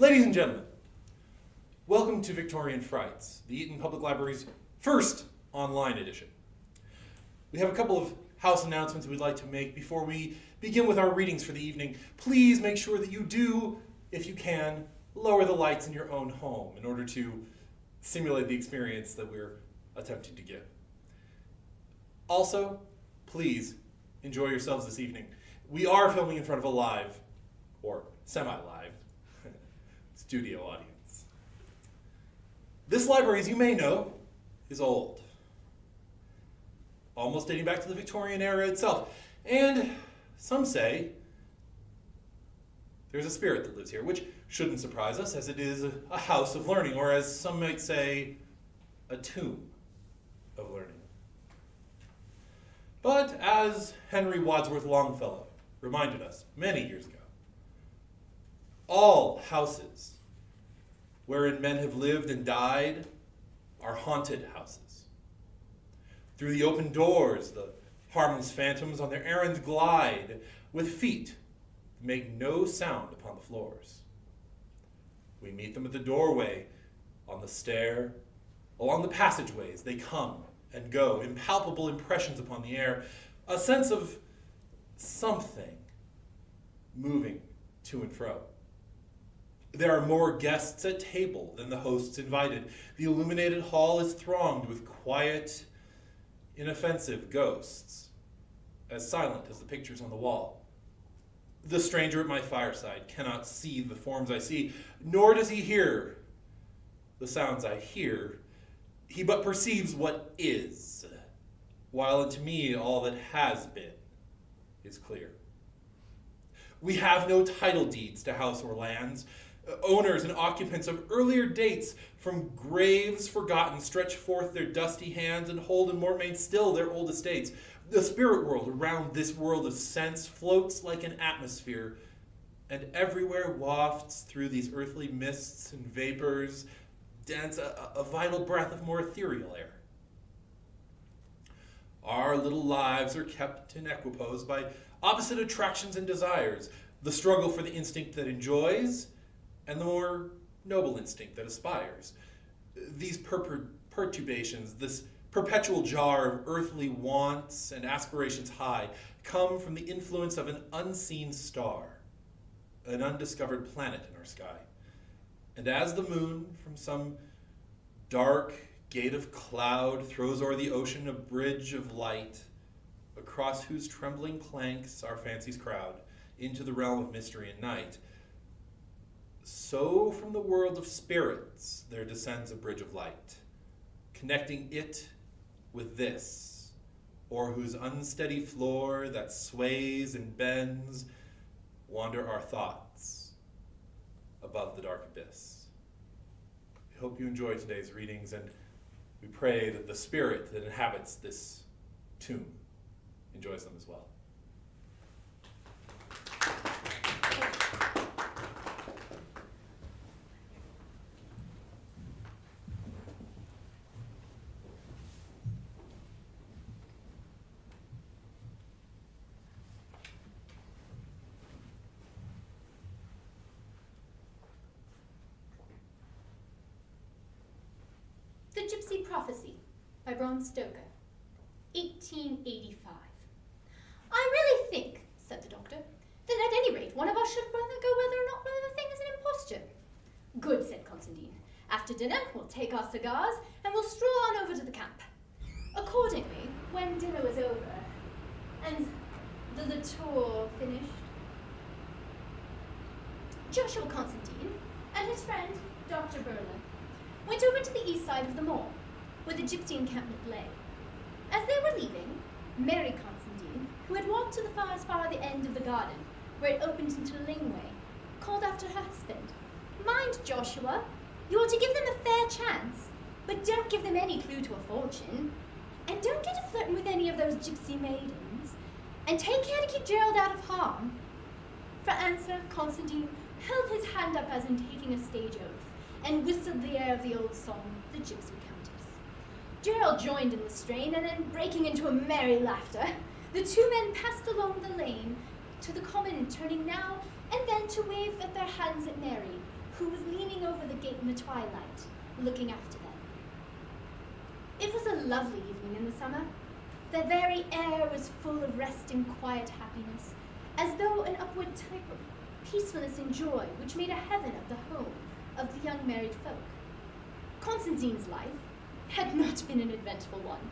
Ladies and gentlemen, welcome to Victorian Frights, the Eaton Public Library's first online edition. We have a couple of house announcements we'd like to make before we begin with our readings for the evening. Please make sure that you do, if you can, lower the lights in your own home in order to simulate the experience that we're attempting to give. Also, please enjoy yourselves this evening. We are filming in front of a live, or semi-live, studio audience. This library, as you may know, is old. Almost dating back to the Victorian era itself. And some say there's a spirit that lives here, which shouldn't surprise us, as it is a house of learning, or as some might say, a tomb of learning. But as Henry Wadsworth Longfellow reminded us many years ago, all houses wherein men have lived and died are haunted houses. Through the open doors, the harmless phantoms on their errands glide with feet that make no sound upon the floors. We meet them at the doorway, on the stair, along the passageways. They come and go, impalpable impressions upon the air, a sense of something moving to and fro. There are more guests at table than the hosts invited. The illuminated hall is thronged with quiet, inoffensive ghosts, as silent as the pictures on the wall. The stranger at my fireside cannot see the forms I see, nor does he hear the sounds I hear. He but perceives what is, while unto me all that has been is clear. We have no title deeds to house or lands. Owners and occupants of earlier dates from graves forgotten stretch forth their dusty hands and hold and remain still their old estates. The spirit world around this world of sense floats like an atmosphere, and everywhere wafts through these earthly mists and vapors dance a vital breath of more ethereal air. Our little lives are kept in equipoise by opposite attractions and desires, the struggle for the instinct that enjoys, and the more noble instinct that aspires. These perturbations, this perpetual jar of earthly wants and aspirations high, come from the influence of an unseen star, an undiscovered planet in our sky. And as the moon from some dark gate of cloud throws o'er the ocean a bridge of light, across whose trembling planks our fancies crowd into the realm of mystery and night, so from the world of spirits there descends a bridge of light, connecting it with this, o'er whose unsteady floor that sways and bends wander our thoughts above the dark abyss. We hope you enjoy today's readings, and we pray that the spirit that inhabits this tomb enjoys them as well. The Gipsy Prophecy by Brahm, Stoker, 1885. I really think, said the doctor, that at any rate one of us should rather go whether or not the thing is an imposture. Good, said Constantine. After dinner we'll take our cigars and we'll stroll on over to the camp. Accordingly, when dinner was over and the tour finished, Joshua Constantine and his friend, Dr. Furlong, went over to the east side of the moor, where the gypsy encampment lay. As they were leaving, Mary Constantine, who had walked to the far the end of the garden, where it opened into the laneway, called after her husband, "Mind, Joshua, you are to give them a fair chance, but don't give them any clue to a fortune, and don't get to flirting with any of those gypsy maidens, and take care to keep Gerald out of harm." For answer, Constantine held his hand up as in taking a stage oath, and whistled the air of the old song, The Gipsy Countess. Gerald joined in the strain, and then breaking into a merry laughter, the two men passed along the lane to the common, turning now and then to wave at their hands at Mary, who was leaning over the gate in the twilight, looking after them. It was a lovely evening in the summer. The very air was full of rest and quiet happiness, as though an upward type of peacefulness and joy which made a heaven of the home of the young married folk. Constantine's life had not been an eventful one.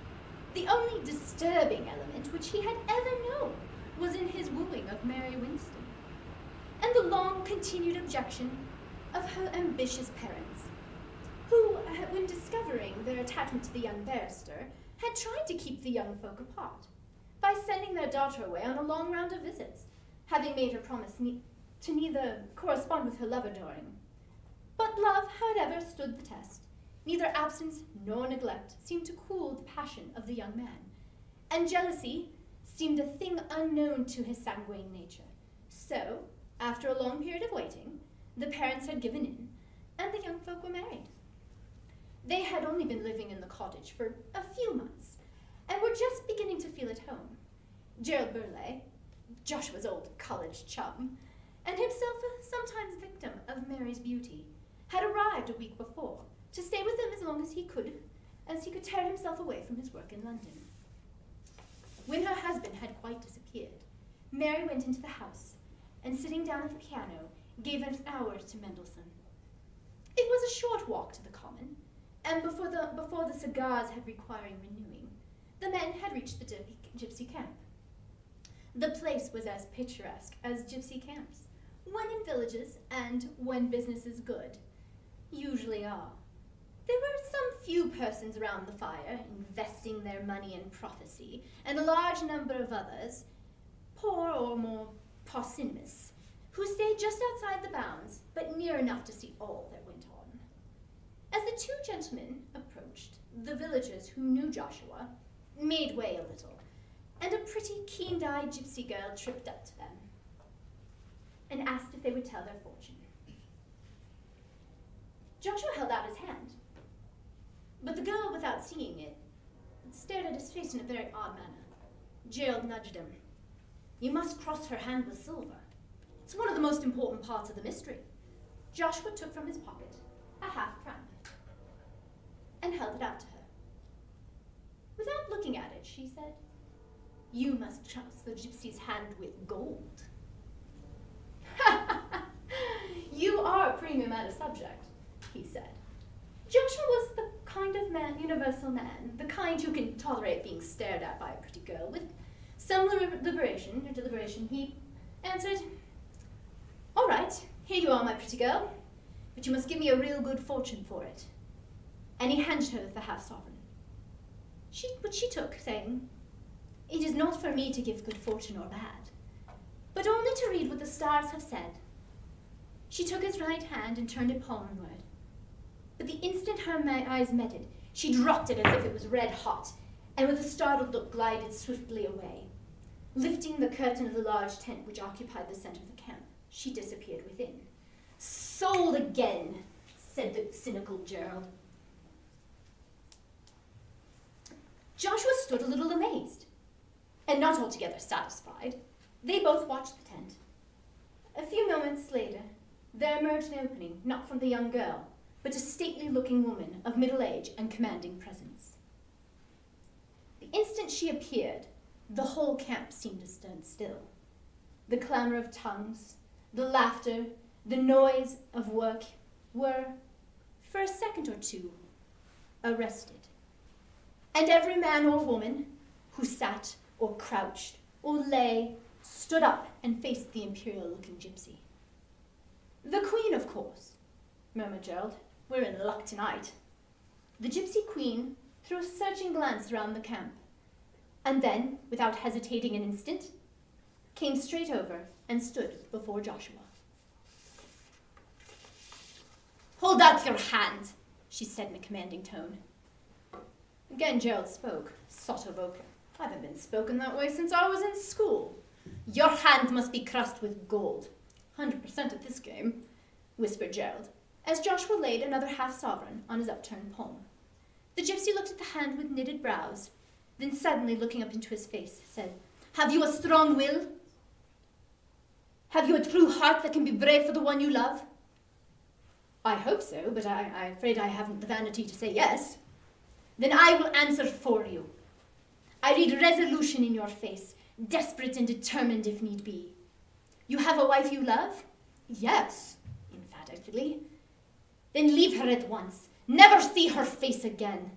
The only disturbing element which he had ever known was in his wooing of Mary Winston, and the long-continued objection of her ambitious parents, who, when discovering their attachment to the young barrister, had tried to keep the young folk apart by sending their daughter away on a long round of visits, having made her promise to neither correspond with her lover during. But love, however, stood the test. Neither absence nor neglect seemed to cool the passion of the young man, and jealousy seemed a thing unknown to his sanguine nature. So, after a long period of waiting, the parents had given in, and the young folk were married. They had only been living in the cottage for a few months, and were just beginning to feel at home. Gerald Burleigh, Joshua's old college chum, and himself a sometimes victim of Mary's beauty, had arrived a week before, to stay with them as long as he could tear himself away from his work in London. When her husband had quite disappeared, Mary went into the house, and sitting down at the piano, gave an hour to Mendelssohn. It was a short walk to the common, and before the cigars had requiring renewing, the men had reached the gypsy camp. The place was as picturesque as gypsy camps, when in villages and when business is good, usually are. There were some few persons around the fire, investing their money in prophecy, and a large number of others, poor or more posthumous, who stayed just outside the bounds, but near enough to see all that went on. As the two gentlemen approached, the villagers who knew Joshua made way a little, and a pretty keen-eyed gypsy girl tripped up to them and asked if they would tell their fortune. Joshua held out his hand, but the girl, without seeing it, stared at his face in a very odd manner. Gerald nudged him. You must cross her hand with silver. It's one of the most important parts of the mystery. Joshua took from his pocket a half-crown and held it out to her. Without looking at it, she said, You must cross the gypsy's hand with gold. You are a premium at a subject, he said. Joshua was the kind of man, universal man, the kind who can tolerate being stared at by a pretty girl. With some deliberation, he answered, All right, here you are, my pretty girl, but you must give me a real good fortune for it. And he handed her the half-sovereign. Which she took, saying, It is not for me to give good fortune or bad, but only to read what the stars have said. She took his right hand and turned it palmward. But the instant her eyes met it, she dropped it as if it was red hot, and with a startled look glided swiftly away. Lifting the curtain of the large tent which occupied the center of the camp, she disappeared within. Sold again, said the cynical Gerald. Joshua stood a little amazed, and not altogether satisfied. They both watched the tent. A few moments later, there emerged an opening, not from the young girl, but a stately-looking woman of middle age and commanding presence. The instant she appeared, the whole camp seemed to stand still. The clamor of tongues, the laughter, the noise of work were, for a second or two, arrested. And every man or woman who sat or crouched or lay stood up and faced the imperial-looking gypsy. The queen, of course, murmured Gerald. We're in luck tonight. The gypsy queen threw a searching glance around the camp, and then, without hesitating an instant, came straight over and stood before Joshua. Hold out your hand, she said in a commanding tone. Again Gerald spoke, sotto voce. I haven't been spoken that way since I was in school. Your hand must be crossed with gold. 100% at this game, whispered Gerald, as Joshua laid another half-sovereign on his upturned palm. The gypsy looked at the hand with knitted brows, then suddenly looking up into his face, said, Have you a strong will? Have you a true heart that can be brave for the one you love? I hope so, but I'm afraid I haven't the vanity to say yes. Then I will answer for you. I read resolution in your face, desperate and determined if need be. You have a wife you love? Yes, emphatically. Then leave her at once. Never see her face again.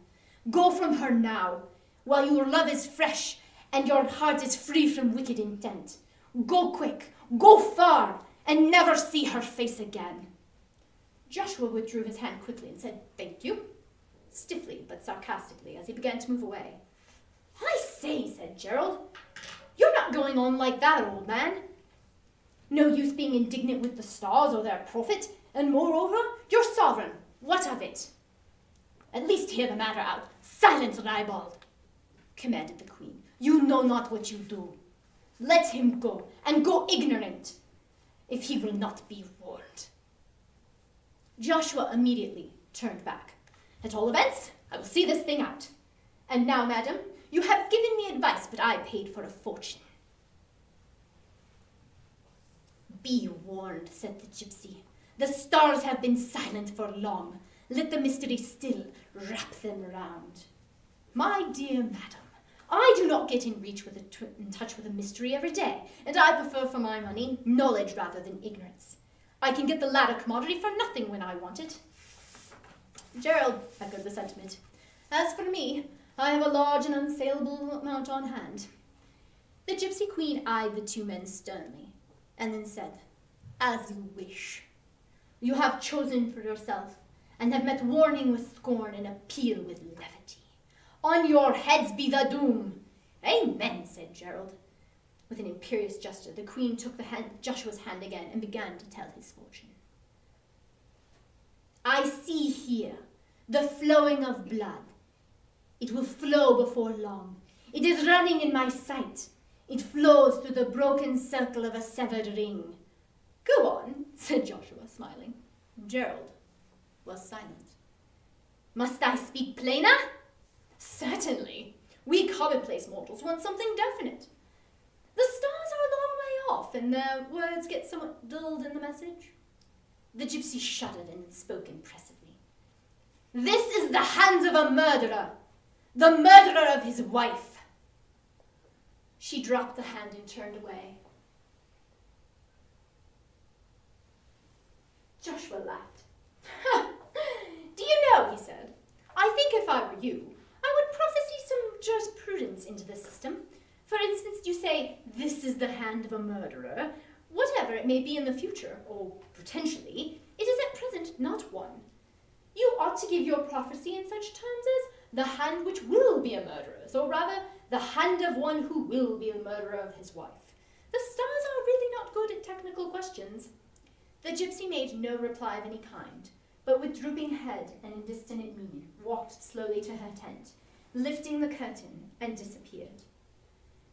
Go from her now, while your love is fresh and your heart is free from wicked intent. Go quick, go far, and never see her face again. Joshua withdrew his hand quickly and said, "Thank you," stiffly but sarcastically as he began to move away. "I say," said Gerald, "you're not going on like that, old man. No use being indignant with the stars or their prophet, and moreover, your sovereign. What of it? At least hear the matter out. Silence, ribald," commanded the queen. "You know not what you do. Let him go, and go ignorant, if he will not be warned." Joshua immediately turned back. "At all events, I will see this thing out. And now, madam, you have given me advice, but I paid for a fortune." "Be warned," said the gypsy. "The stars have been silent for long. Let the mystery still wrap them round. My dear madam, I do not get in touch with a mystery every day, and I prefer for my money knowledge rather than ignorance. I can get the latter commodity for nothing when I want it." Gerald echoed the sentiment. "As for me, I have a large and unsaleable amount on hand." The gypsy queen eyed the two men sternly, and then said, "As you wish. You have chosen for yourself, and have met warning with scorn and appeal with levity. On your heads be the doom." "Amen," said Gerald. With an imperious gesture, the queen took Joshua's hand again and began to tell his fortune. "I see here the flowing of blood. It will flow before long. It is running in my sight. It flows through the broken circle of a severed ring." "Go on," said Joshua, smiling. Gerald was silent. "Must I speak plainer?" "Certainly. We commonplace mortals want something definite. The stars are a long way off, and their words get somewhat dulled in the message." The gypsy shuddered and spoke impressively. "This is the hand of a murderer, the murderer of his wife." She dropped the hand and turned away. Joshua laughed. "Do you know," he said, "I think if I were you, I would prophesy some jurisprudence into the system. For instance, you say, 'This is the hand of a murderer.' Whatever it may be in the future, or potentially, it is at present not one. You ought to give your prophecy in such terms as 'the hand which will be a murderer's,' or rather, 'the hand of one who will be the murderer of his wife.' The stars are really not good at technical questions." The gypsy made no reply of any kind, but with drooping head and indistinct mien, walked slowly to her tent, lifting the curtain, and disappeared.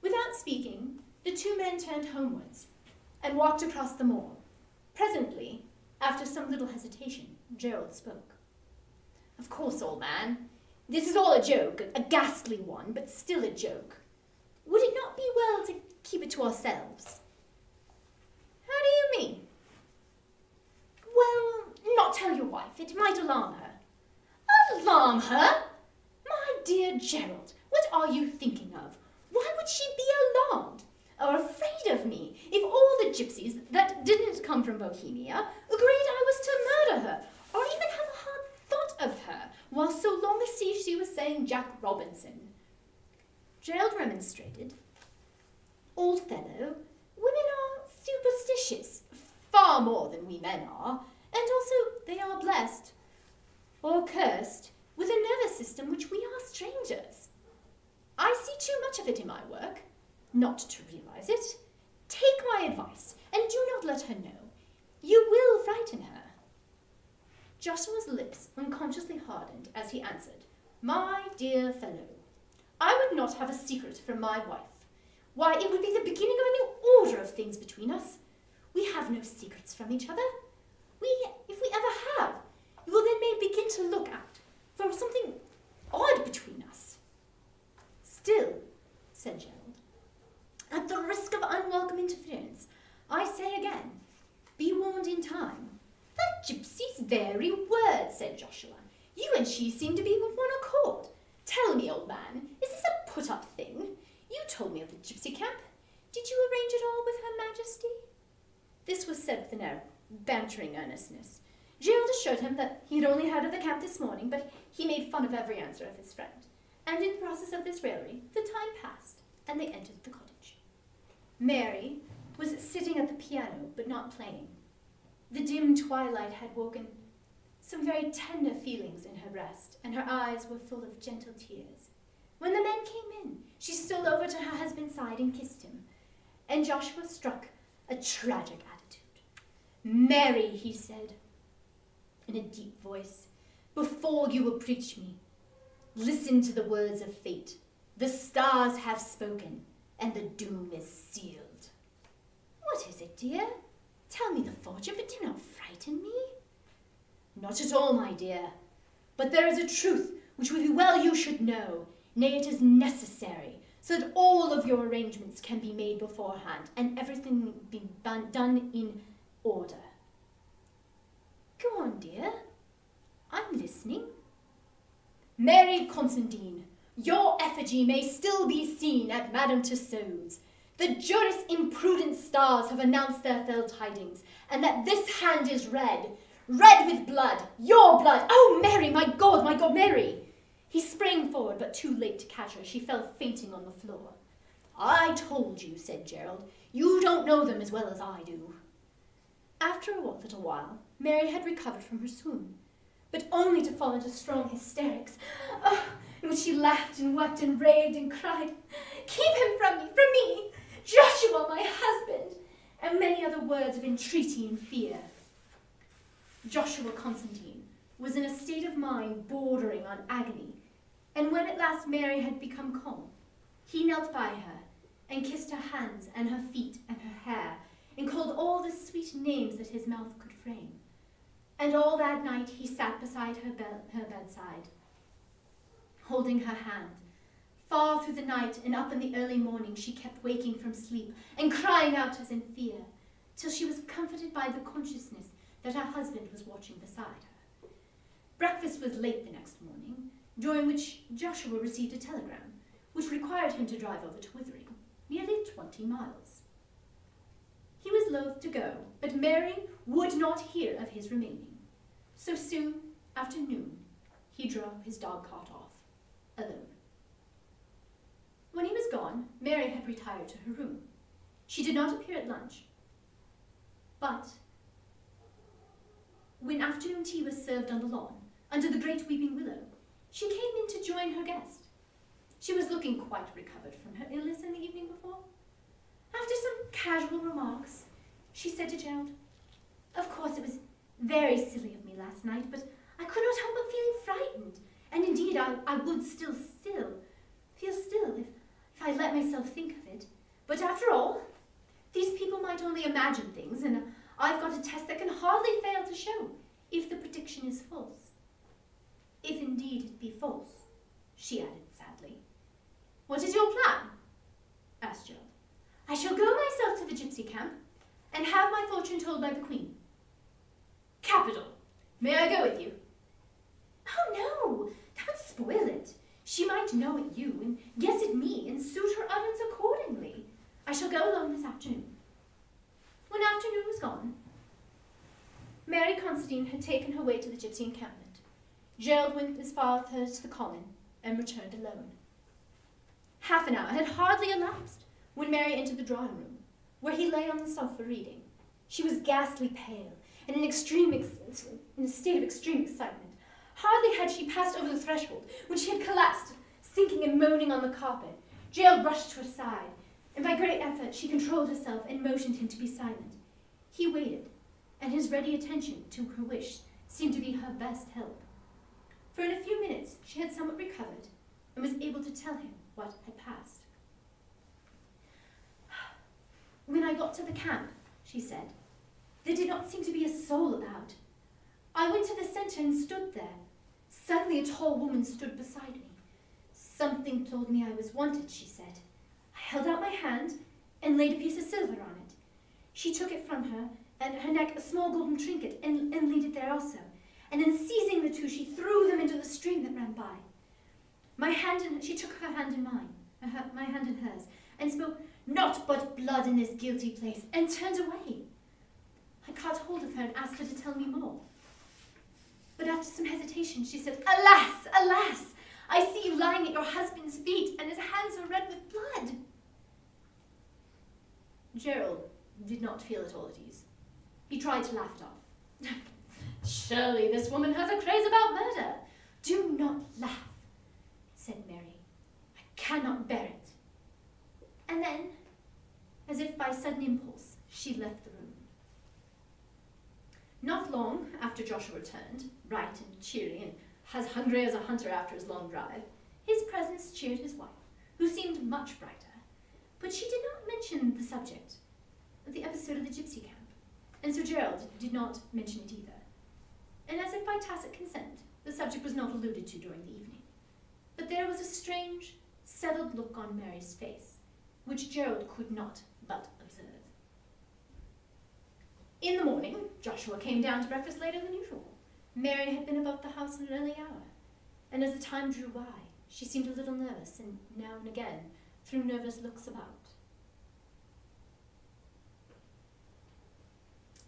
Without speaking, the two men turned homewards and walked across the moor. Presently, after some little hesitation, Gerald spoke. "Of course, old man, this is all a joke, a ghastly one, but still a joke. Would it not be well to keep it to ourselves?" "How do you mean?" "Well, not tell your wife. It might alarm her." "Alarm her? My dear Gerald, what are you thinking of? Why would she be alarmed or afraid of me if all the gypsies that didn't come from Bohemia agreed I was to murder her, or even have a hard thought of her, while so long as she was saying Jack Robinson?" Gerald remonstrated. "Old fellow, women are superstitious, far more than we men are, and also they are blessed, or cursed, with a nervous system which we are strangers. I see too much of it in my work, not to realize it. Take my advice, and do not let her know. You will frighten her." Joshua's lips unconsciously hardened as he answered, "My dear fellow, I would not have a secret from my wife. Why, it would be the beginning of a new order of things between us. We have no secrets from each other. If we ever have, you will then may begin to look out for something odd between us." "Still," said Gerald, "at the risk of unwelcome interference, I say again, be warned in time." "The gypsy's very heard, said Joshua. You and she seem to be with one accord. Tell me, old man, is this a put-up thing? You told me of the gypsy camp. Did you arrange it all with Her Majesty? This was said with an air of bantering earnestness. Gerald assured him that he had only heard of the camp this morning, but he made fun of every answer of his friend. And in the process of this raillery, the time passed, and they entered the cottage. Mary was sitting at the piano, but not playing. The dim twilight had woken some very tender feelings in her breast, and her eyes were full of gentle tears. When the men came in, she stole over to her husband's side and kissed him, and Joshua struck a tragic attitude. Mary, he said, in a deep voice, before you approach me, listen to the words of fate. The stars have spoken, and the doom is sealed. What is it, dear? Tell me the fortune, but do not frighten me. Not at all, my dear. But there is a truth which would be well you should know. Nay, it is necessary, so that all of your arrangements can be made beforehand, and everything be done in order. Go on, dear. I'm listening. Mary Constantine, your effigy may still be seen at Madame Tussaud's. The juris imprudent stars have announced their fell tidings, and that this hand is red with blood, your blood. Oh, Mary, my God, Mary! He sprang forward, but too late to catch her. She fell fainting on the floor. I told you, said Gerald. You don't know them as well as I do. After a little while, Mary had recovered from her swoon, but only to fall into strong hysterics, in which she laughed and wept and raved and cried, Keep him from me, Joshua, my husband, and many other words of entreaty and fear. Joshua Constantine was in a state of mind bordering on agony, and when at last Mary had become calm, he knelt by her and kissed her hands and her feet and her hair, and called all the sweet names that his mouth could frame. And all that night he sat beside her bedside, holding her hand. Far through the night and up in the early morning she kept waking from sleep and crying out as in fear, till she was comforted by the consciousness that her husband was watching beside her. Breakfast was late the next morning, during which Joshua received a telegram, which required him to drive over to Withering, nearly 20 miles. He was loath to go, but Mary would not hear of his remaining. So soon after noon, he drove his dog-cart off, alone. When he was gone, Mary had retired to her room. She did not appear at lunch, but when afternoon tea was served on the lawn, under the great weeping willow, she came in to join her guest. She was looking quite recovered from her illness in the evening before. After some casual remarks, she said to Gerald, Of course it was very silly of me last night, but I could not help but feeling frightened, and indeed I would feel still if I let myself think of it. But after all, these people might only imagine things, and I've got a test that can hardly fail to show if the prediction is false. If indeed it be false, she added sadly. What is your plan? Asked Gerald. I shall go myself to the gypsy camp and have my fortune told by the Queen. Capital. May I go with you? Oh, no, that would spoil it. She might know it you and guess it me and suit her utterance accordingly. I shall go alone this afternoon. When afternoon was gone, Mary Constantine had taken her way to the gypsy encampment. Gerald went as far with her to the common and returned alone. Half an hour had hardly elapsed when Mary entered the drawing room, where he lay on the sofa reading. She was ghastly pale and in a state of extreme excitement. Hardly had she passed over the threshold when she had collapsed, sinking and moaning on the carpet. Gerald rushed to her side, and by great effort she controlled herself and motioned him to be silent. He waited, and his ready attention to her wish seemed to be her best help. For in a few minutes she had somewhat recovered and was able to tell him what had passed. When I got to the camp, she said, there did not seem to be a soul about. I went to the centre and stood there. Suddenly a tall woman stood beside me. Something told me I was wanted, she said. I held out my hand and laid a piece of silver on it. She took it from her, and her neck a small golden trinket, and laid it there also. and then seizing the two, she threw them into the stream that ran by. She took her hand in mine, my hand in hers, and spoke, "Naught but blood in this guilty place," and turned away. I caught hold of her and asked her to tell me more. But after some hesitation, she said, "Alas, alas, I see you lying at your husband's feet, and his hands are red with blood." Gerald did not feel at all at ease. He tried to laugh it off. "Surely this woman has a craze about murder." "Do not laugh," said Mary. "I cannot bear it." And then, as if by sudden impulse, she left the room. Not long after Joshua returned, bright and cheery and as hungry as a hunter after his long drive, his presence cheered his wife, who seemed much brighter. But she did not mention the subject of the episode of the Gipsy camp, and so Gerald did not mention it either. And as if by tacit consent, the subject was not alluded to during the evening. But there was a strange, settled look on Mary's face, which Gerald could not but observe. In the morning, Joshua came down to breakfast later than usual. Mary had been about the house at an early hour, and as the time drew by, she seemed a little nervous, and now and again threw nervous looks about.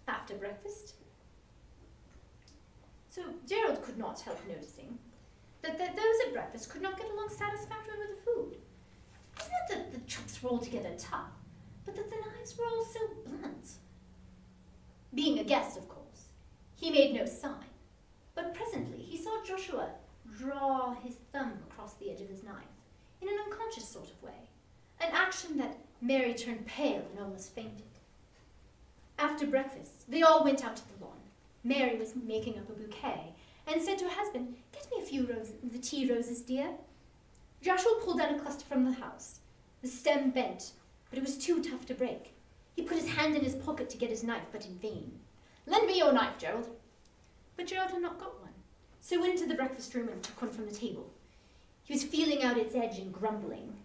After breakfast, so Gerald could not help noticing that those at breakfast could not get along satisfactorily with the food. It was not that the chops were altogether tough, but that the knives were all so blunt. Being a guest, of course, he made no sign, but presently he saw Joshua draw his thumb across the edge of his knife in an unconscious sort of way, an action that Mary turned pale and almost fainted. After breakfast, they all went out to the lawn. Mary was making up a bouquet and said to her husband, "Get me a few the tea roses, dear." Joshua pulled down a cluster from the house. The stem bent, but it was too tough to break. He put his hand in his pocket to get his knife, but in vain. "Lend me your knife, Gerald." But Gerald had not got one, so he went into the breakfast room and took one from the table. He was feeling out its edge and grumbling.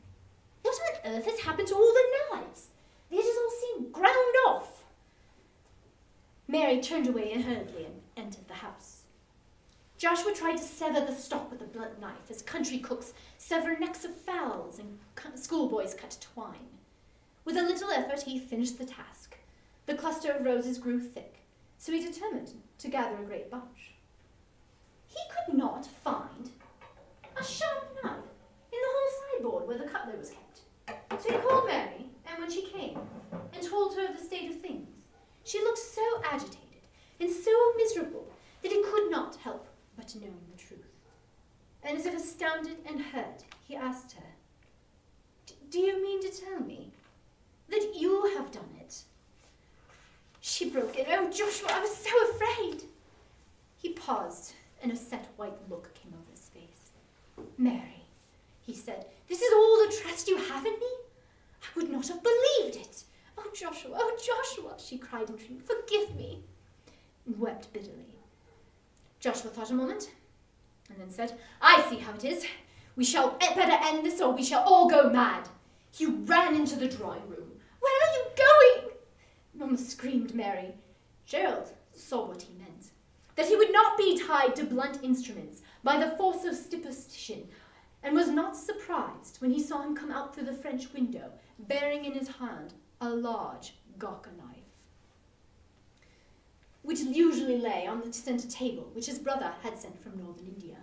"What on earth has happened to all the knives? The edges all seem ground off." Mary turned away hurriedly and entered the house. Joshua tried to sever the stock with a blunt knife, as country cooks sever necks of fowls and schoolboys cut twine. With a little effort, he finished the task. The cluster of roses grew thick, so he determined to gather a great bunch. He could not find a sharp knife in the whole sideboard where the cutlery was kept. So he called Mary, and when she came and told her of the state of things, she looked so agitated and so miserable that he could not help but know the truth. And as if astounded and hurt, he asked her, "Do you mean to tell me that you have done it?" She broke in, "Oh, Joshua, I was so afraid." He paused, and a set white look came over his face. "Mary," he said, "this is all the trust you have in me? I would not have believed it. Oh, Joshua, she cried in entreaty, "forgive me," and wept bitterly. Joshua thought a moment, and then said, "I see how it is. We shall better end this, or we shall all go mad." He ran into the drawing room. "Where are you going?" almost screamed Mary. Gerald saw what he meant, that he would not be tied to blunt instruments by the force of superstition, and was not surprised when he saw him come out through the French window, bearing in his hand a large gawker knife, which usually lay on the center table, which his brother had sent from northern India.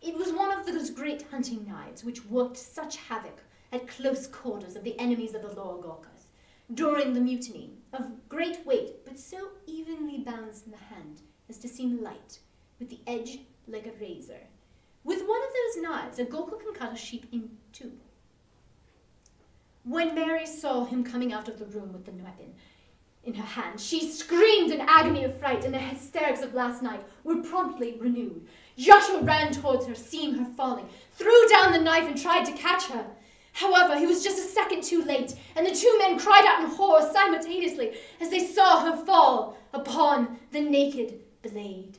It was one of those great hunting knives which worked such havoc at close quarters of the enemies of the lower Gaucas during the mutiny, of great weight, but so evenly balanced in the hand as to seem light, with the edge like a razor. With one of those knives, a Gauca can cut a sheep in two. When Mary saw him coming out of the room with the weapon in her hand, she screamed in agony of fright, and the hysterics of last night were promptly renewed. Joshua ran towards her, seeing her falling, threw down the knife and tried to catch her. However, he was just a second too late, and the two men cried out in horror simultaneously as they saw her fall upon the naked blade.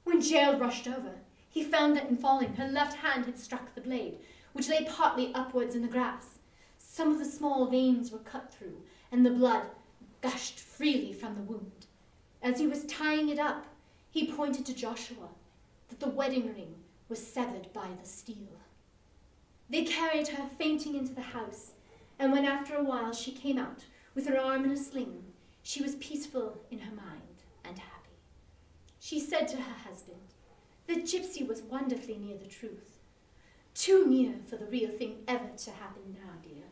When Gerald rushed over, he found that in falling, her left hand had struck the blade, which lay partly upwards in the grass. Some of the small veins were cut through, and the blood gushed freely from the wound. As he was tying it up, He pointed to Joshua that the wedding ring was severed by the steel. They carried her fainting into the house, and when after a while she came out with her arm in a sling, she was peaceful in her mind and happy. She said to her husband that Gipsy was wonderfully near the truth, too near for the real thing ever to happen now, dear.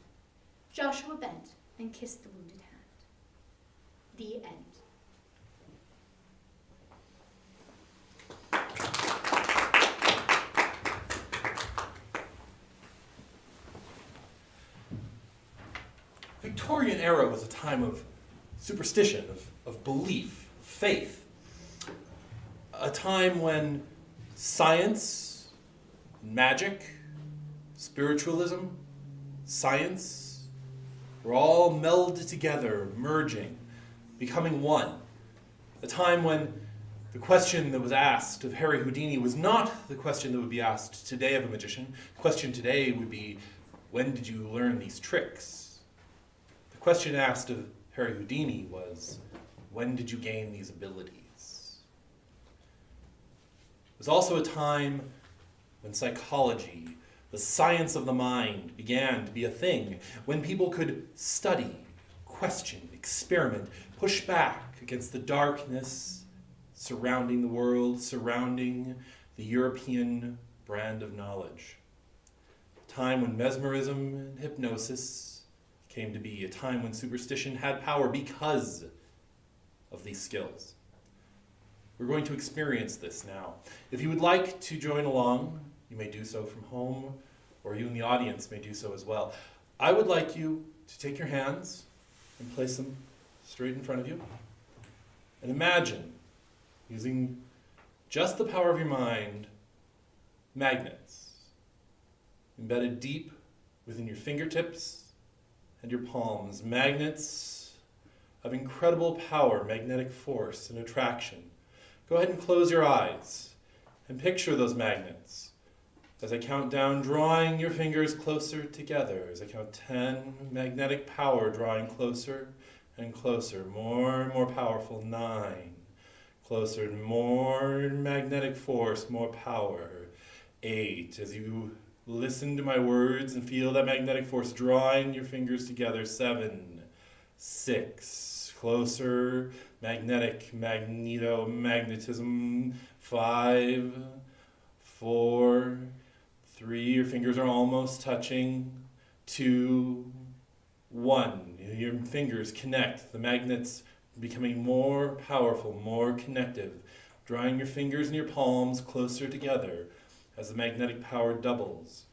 Joshua bent and kissed the wounded hand. The end. Victorian era was a time of superstition, of belief, faith. A time when science, magic, spiritualism, science were all melded together, merging, becoming one. A time when the question that was asked of Harry Houdini was not the question that would be asked today of a magician. The question today would be, when did you learn these tricks? The question asked of Harry Houdini was, when did you gain these abilities? It was also a time when psychology, the science of the mind, began to be a thing, when people could study, question, experiment, push back against the darkness surrounding the world, surrounding the European brand of knowledge. A time when mesmerism and hypnosis came to be, a time when superstition had power because of these skills. We're going to experience this now. If you would like to join along, you may do so from home, or you in the audience may do so as well. I would like you to take your hands and place them straight in front of you, and imagine, using just the power of your mind, magnets embedded deep within your fingertips and your palms, magnets of incredible power, magnetic force, and attraction. Go ahead and close your eyes and picture those magnets as I count down, drawing your fingers closer together. As I count 10, magnetic power drawing closer and closer, more and more powerful. 9, closer, more magnetic force, more power. 8, as you listen to my words and feel that magnetic force drawing your fingers together. 7, 6, closer, magnetism. 5, 4, 3, your fingers are almost touching. 2, 1, your fingers connect. The magnets becoming more powerful, more connective, drawing your fingers and your palms closer together as the magnetic power doubles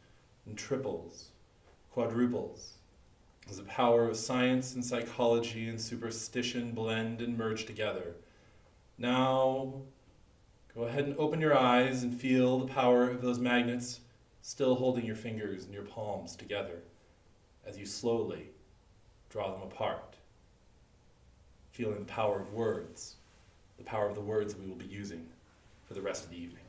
and triples, quadruples, as the power of science and psychology and superstition blend and merge together. Now, go ahead and open your eyes and feel the power of those magnets still holding your fingers and your palms together as you slowly draw them apart. Feeling the power of words, the power of the words that we will be using for the rest of the evening.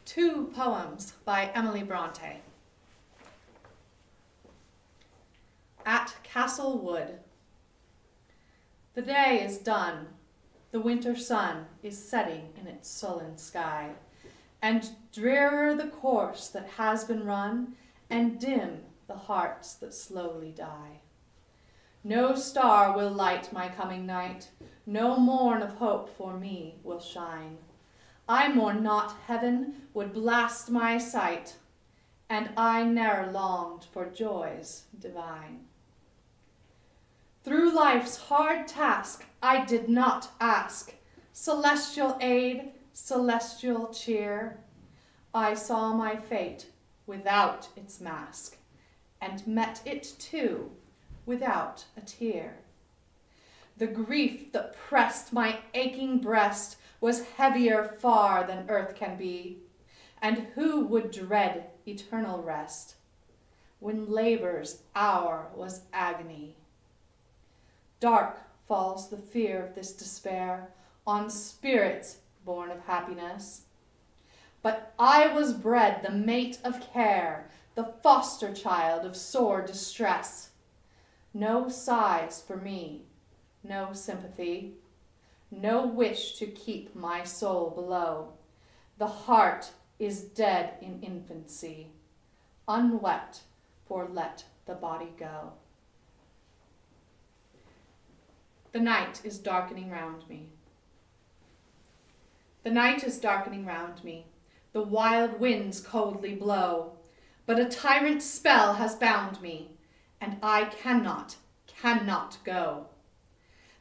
Two poems by Emily Bronte. At Castle Wood. The day is done. The winter sun is setting in its sullen sky, and drearer the course that has been run, and dim the hearts that slowly die. No star will light my coming night, no morn of hope for me will shine. I mourn not heaven would blast my sight, and I ne'er longed for joys divine. Through life's hard task I did not ask celestial aid, celestial cheer. I saw my fate without its mask, and met it too without a tear. The grief that pressed my aching breast was heavier far than earth can be, and who would dread eternal rest when labor's hour was agony? Dark falls the fear of this despair on spirits born of happiness. But I was bred the mate of care, the foster child of sore distress. No sighs for me, no sympathy, no wish to keep my soul below. The heart is dead in infancy, unwept, for let the body go. The night is darkening round me. The night is darkening round me. The wild winds coldly blow. But a tyrant's spell has bound me, and I cannot go.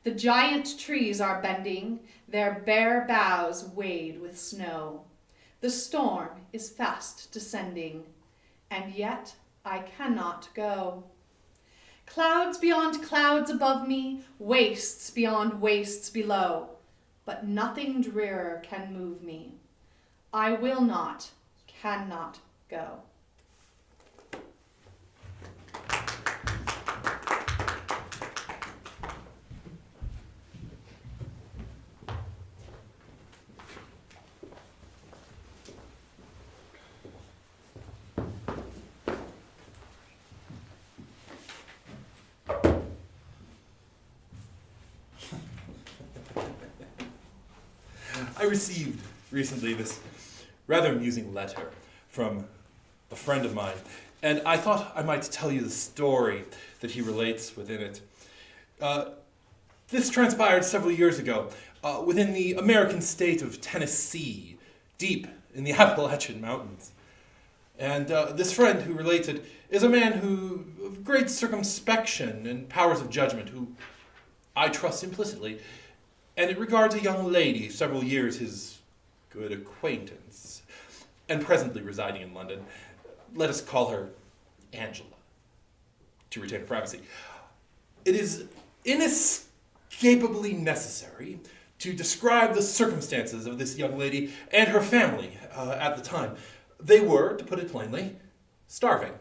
The giant trees are bending, their bare boughs wade with snow. The storm is fast descending, and yet I cannot go. Clouds beyond clouds above me, wastes beyond wastes below, but nothing drearer can move me. I will not, cannot go. I received recently this rather amusing letter from a friend of mine, and I thought I might tell you the story that he relates within it. This transpired several years ago within the American state of Tennessee, deep in the Appalachian Mountains. And this friend who relates it is a man who, of great circumspection and powers of judgment, who I trust implicitly, and it regards a young lady several years his good acquaintance, and presently residing in London. Let us call her Angela, to retain her privacy. It is inescapably necessary to describe the circumstances of this young lady and her family at the time. They were, to put it plainly, starving.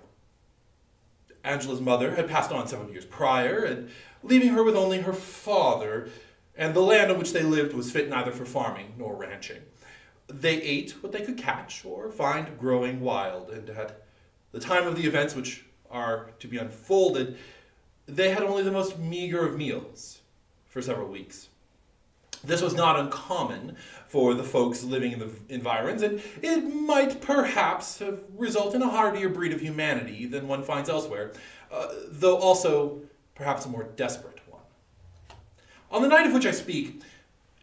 Angela's mother had passed on several years prior, and leaving her with only her father, and the land on which they lived was fit neither for farming nor ranching. They ate what they could catch or find growing wild, and at the time of the events which are to be unfolded, they had only the most meager of meals for several weeks. This was not uncommon for the folks living in the environs, and it might perhaps have resulted in a hardier breed of humanity than one finds elsewhere, though also perhaps a more desperate one. On the night of which I speak,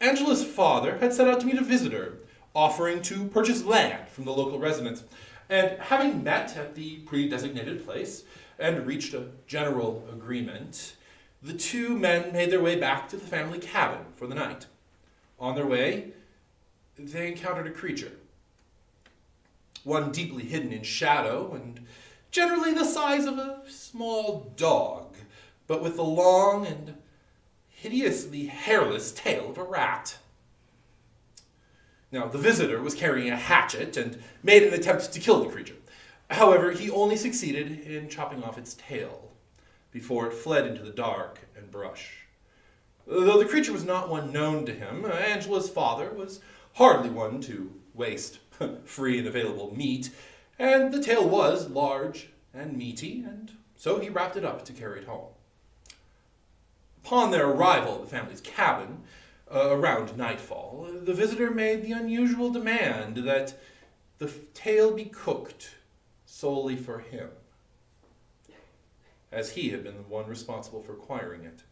Angela's father had set out to meet a visitor, offering to purchase land from the local residents, and having met at the pre-designated place and reached a general agreement, the two men made their way back to the family cabin for the night. On their way, they encountered a creature, one deeply hidden in shadow and generally the size of a small dog, but with the long and hideously hairless tail of a rat. Now, the visitor was carrying a hatchet and made an attempt to kill the creature. However, he only succeeded in chopping off its tail before it fled into the dark and brush. Though the creature was not one known to him, Angela's father was hardly one to waste free and available meat, and the tail was large and meaty, and so he wrapped it up to carry it home. Upon their arrival at the family's cabin, around nightfall, the visitor made the unusual demand that the tail be cooked solely for him, as he had been the one responsible for acquiring it.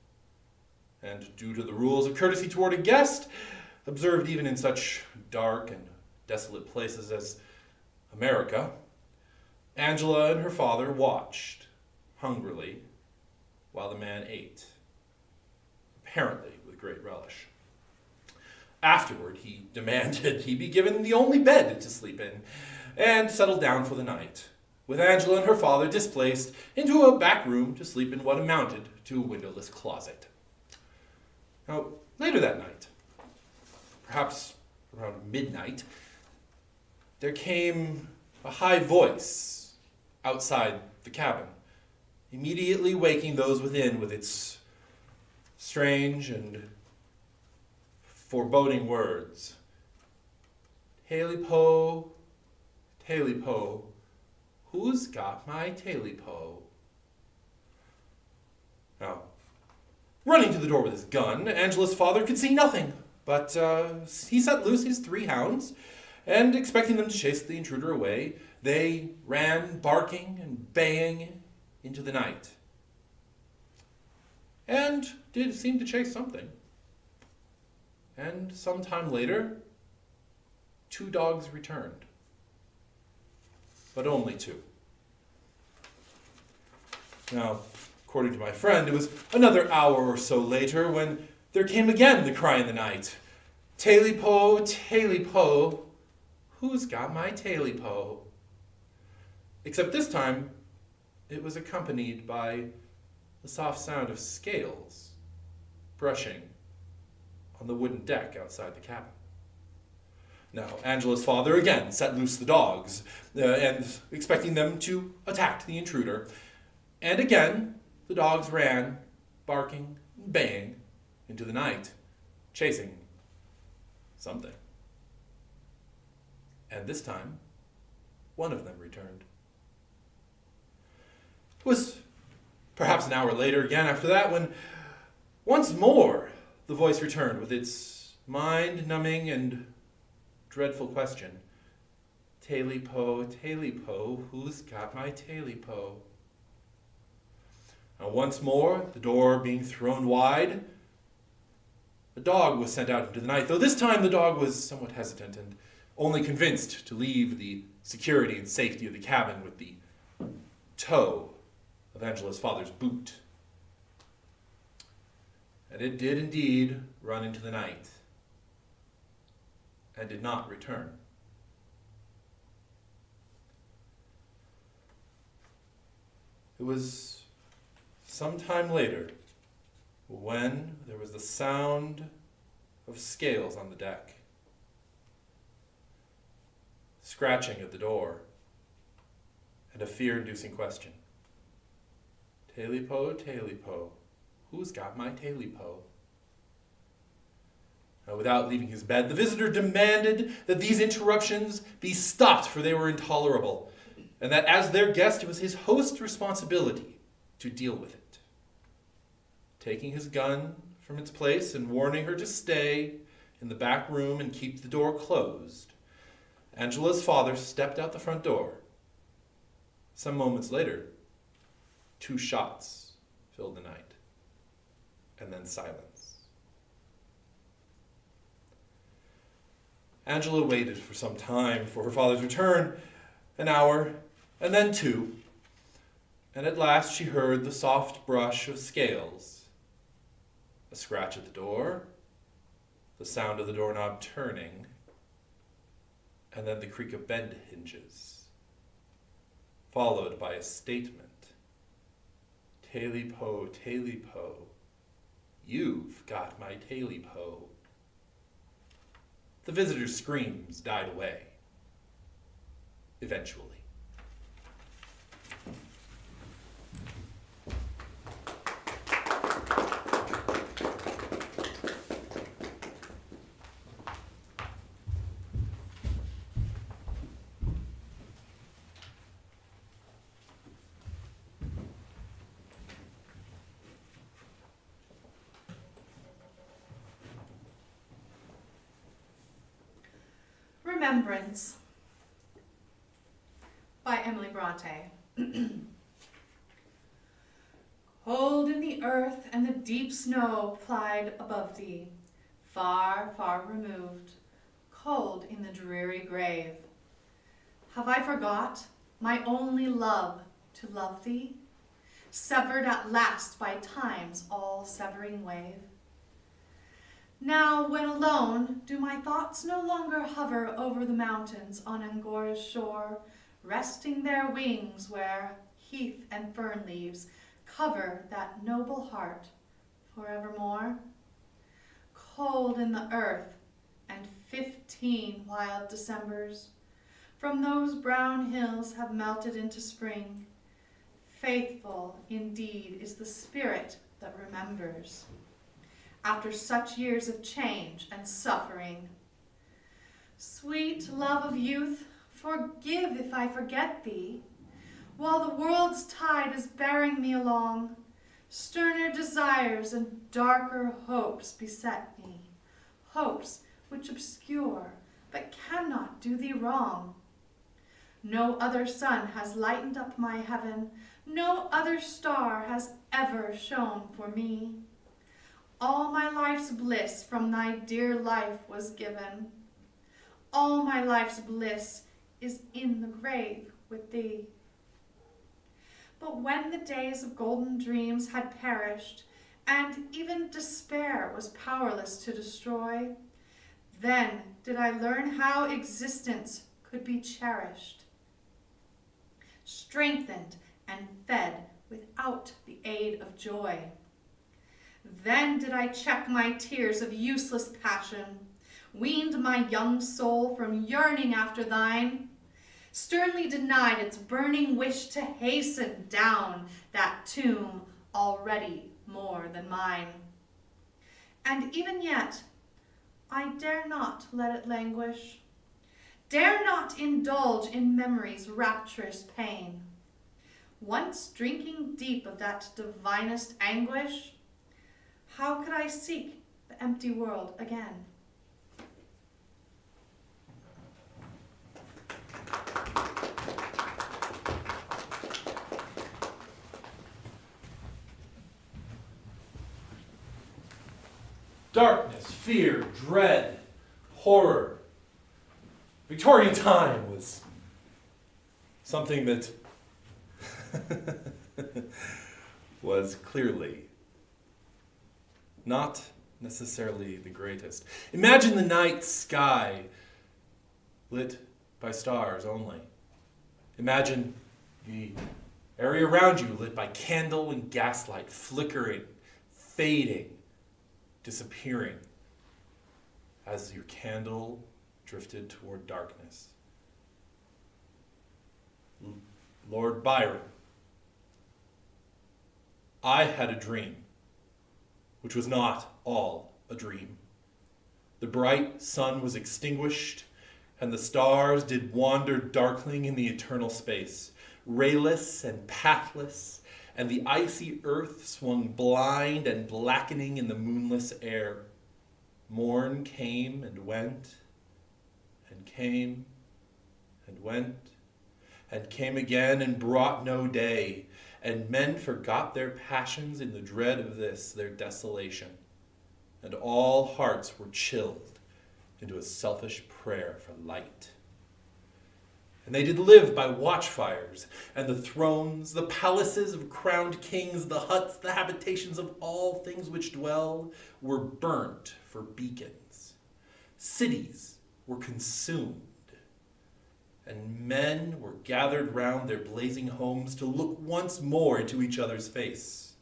And due to the rules of courtesy toward a guest, observed even in such dark and desolate places as America, Angela and her father watched hungrily while the man ate, apparently with great relish. Afterward, he demanded he be given the only bed to sleep in, and settled down for the night, with Angela and her father displaced into a back room to sleep in what amounted to a windowless closet. Now, later that night, perhaps around midnight, there came a high voice outside the cabin, immediately waking those within with its strange and foreboding words. Taily-po, Taily-po, who's got my Taily-po? Now, running to the door with his gun, Angela's father could see nothing, but he set loose his 3 hounds, and expecting them to chase the intruder away, they ran barking and baying into the night. And did seem to chase something. And some time later, 2 dogs returned. But only 2. Now, according to my friend, it was another hour or so later when there came again the cry in the night. Taily-po, Taily-po, who's got my Taily-po? Except this time, it was accompanied by the soft sound of scales brushing on the wooden deck outside the cabin. Now, Angela's father again set loose the dogs, and expecting them to attack the intruder. And again, the dogs ran, barking and baying, into the night, chasing something. And this time, one of them returned. It was perhaps an hour later again after that when once more the voice returned with its mind-numbing and dreadful question. Taily-po, Taily-po, who's got my Taily-po? Now once more, the door being thrown wide, a dog was sent out into the night, though this time the dog was somewhat hesitant and only convinced to leave the security and safety of the cabin with the toe of Angela's father's boot. And it did indeed run into the night, and did not return. It was some time later when there was the sound of scales on the deck, scratching at the door, and a fear-inducing question. Taily-po, Taily-po, who's got my Taily-po? Now, without leaving his bed, the visitor demanded that these interruptions be stopped, for they were intolerable, and that as their guest, it was his host's responsibility to deal with it. Taking his gun from its place and warning her to stay in the back room and keep the door closed, Angela's father stepped out the front door. Some moments later, 2 shots filled the night, and then silence. Angela waited for some time for her father's return, an hour, and then 2, and at last she heard the soft brush of scales, a scratch at the door, the sound of the doorknob turning, and then the creak of bed hinges, followed by a statement. Taily-po, Taily-po, you've got my Taily-po. The visitor's screams died away, eventually. Remembrance by Emily Bronte. Cold in the earth and the deep snow plied above thee, far, far removed, cold in the dreary grave. Have I forgot my only love to love thee, severed at last by time's all-severing wave? Now, when alone, do my thoughts no longer hover over the mountains on Angora's shore, resting their wings where heath and fern leaves cover that noble heart forevermore? Cold in the earth and 15 wild Decembers from those brown hills have melted into spring. Faithful indeed is the spirit that remembers. after such years of change and suffering. Sweet love of youth, forgive if I forget thee, while the world's tide is bearing me along. Sterner desires and darker hopes beset me, hopes which obscure but cannot do thee wrong. No other sun has lightened up my heaven, no other star has ever shone for me. All my life's bliss from thy dear life was given. All my life's bliss is in the grave with thee. But when the days of golden dreams had perished, and even despair was powerless to destroy, then did I learn how existence could be cherished, strengthened and fed without the aid of joy. Then did I check my tears of useless passion, weaned my young soul from yearning after thine, sternly denied its burning wish to hasten down that tomb already more than mine. And even yet, I dare not let it languish, dare not indulge in memory's rapturous pain. Once drinking deep of that divinest anguish, how could I seek the empty world again? Darkness, fear, dread, horror. Victorian time was something that was clearly not necessarily the greatest. Imagine the night sky lit by stars only. Imagine the area around you lit by candle and gaslight, flickering, fading, disappearing as your candle drifted toward darkness. Lord Byron, I had a dream, which was not all a dream. The bright sun was extinguished, and the stars did wander darkling in the eternal space, rayless and pathless, and the icy earth swung blind and blackening in the moonless air. Morn came and went, and came and went, and came again and brought no day, and men forgot their passions in the dread of this, their desolation, and all hearts were chilled into a selfish prayer for light. And they did live by watchfires, and the thrones, the palaces of crowned kings, the huts, the habitations of all things which dwell, were burnt for beacons. Cities were consumed, and men were gathered round their blazing homes to look once more into each other's face.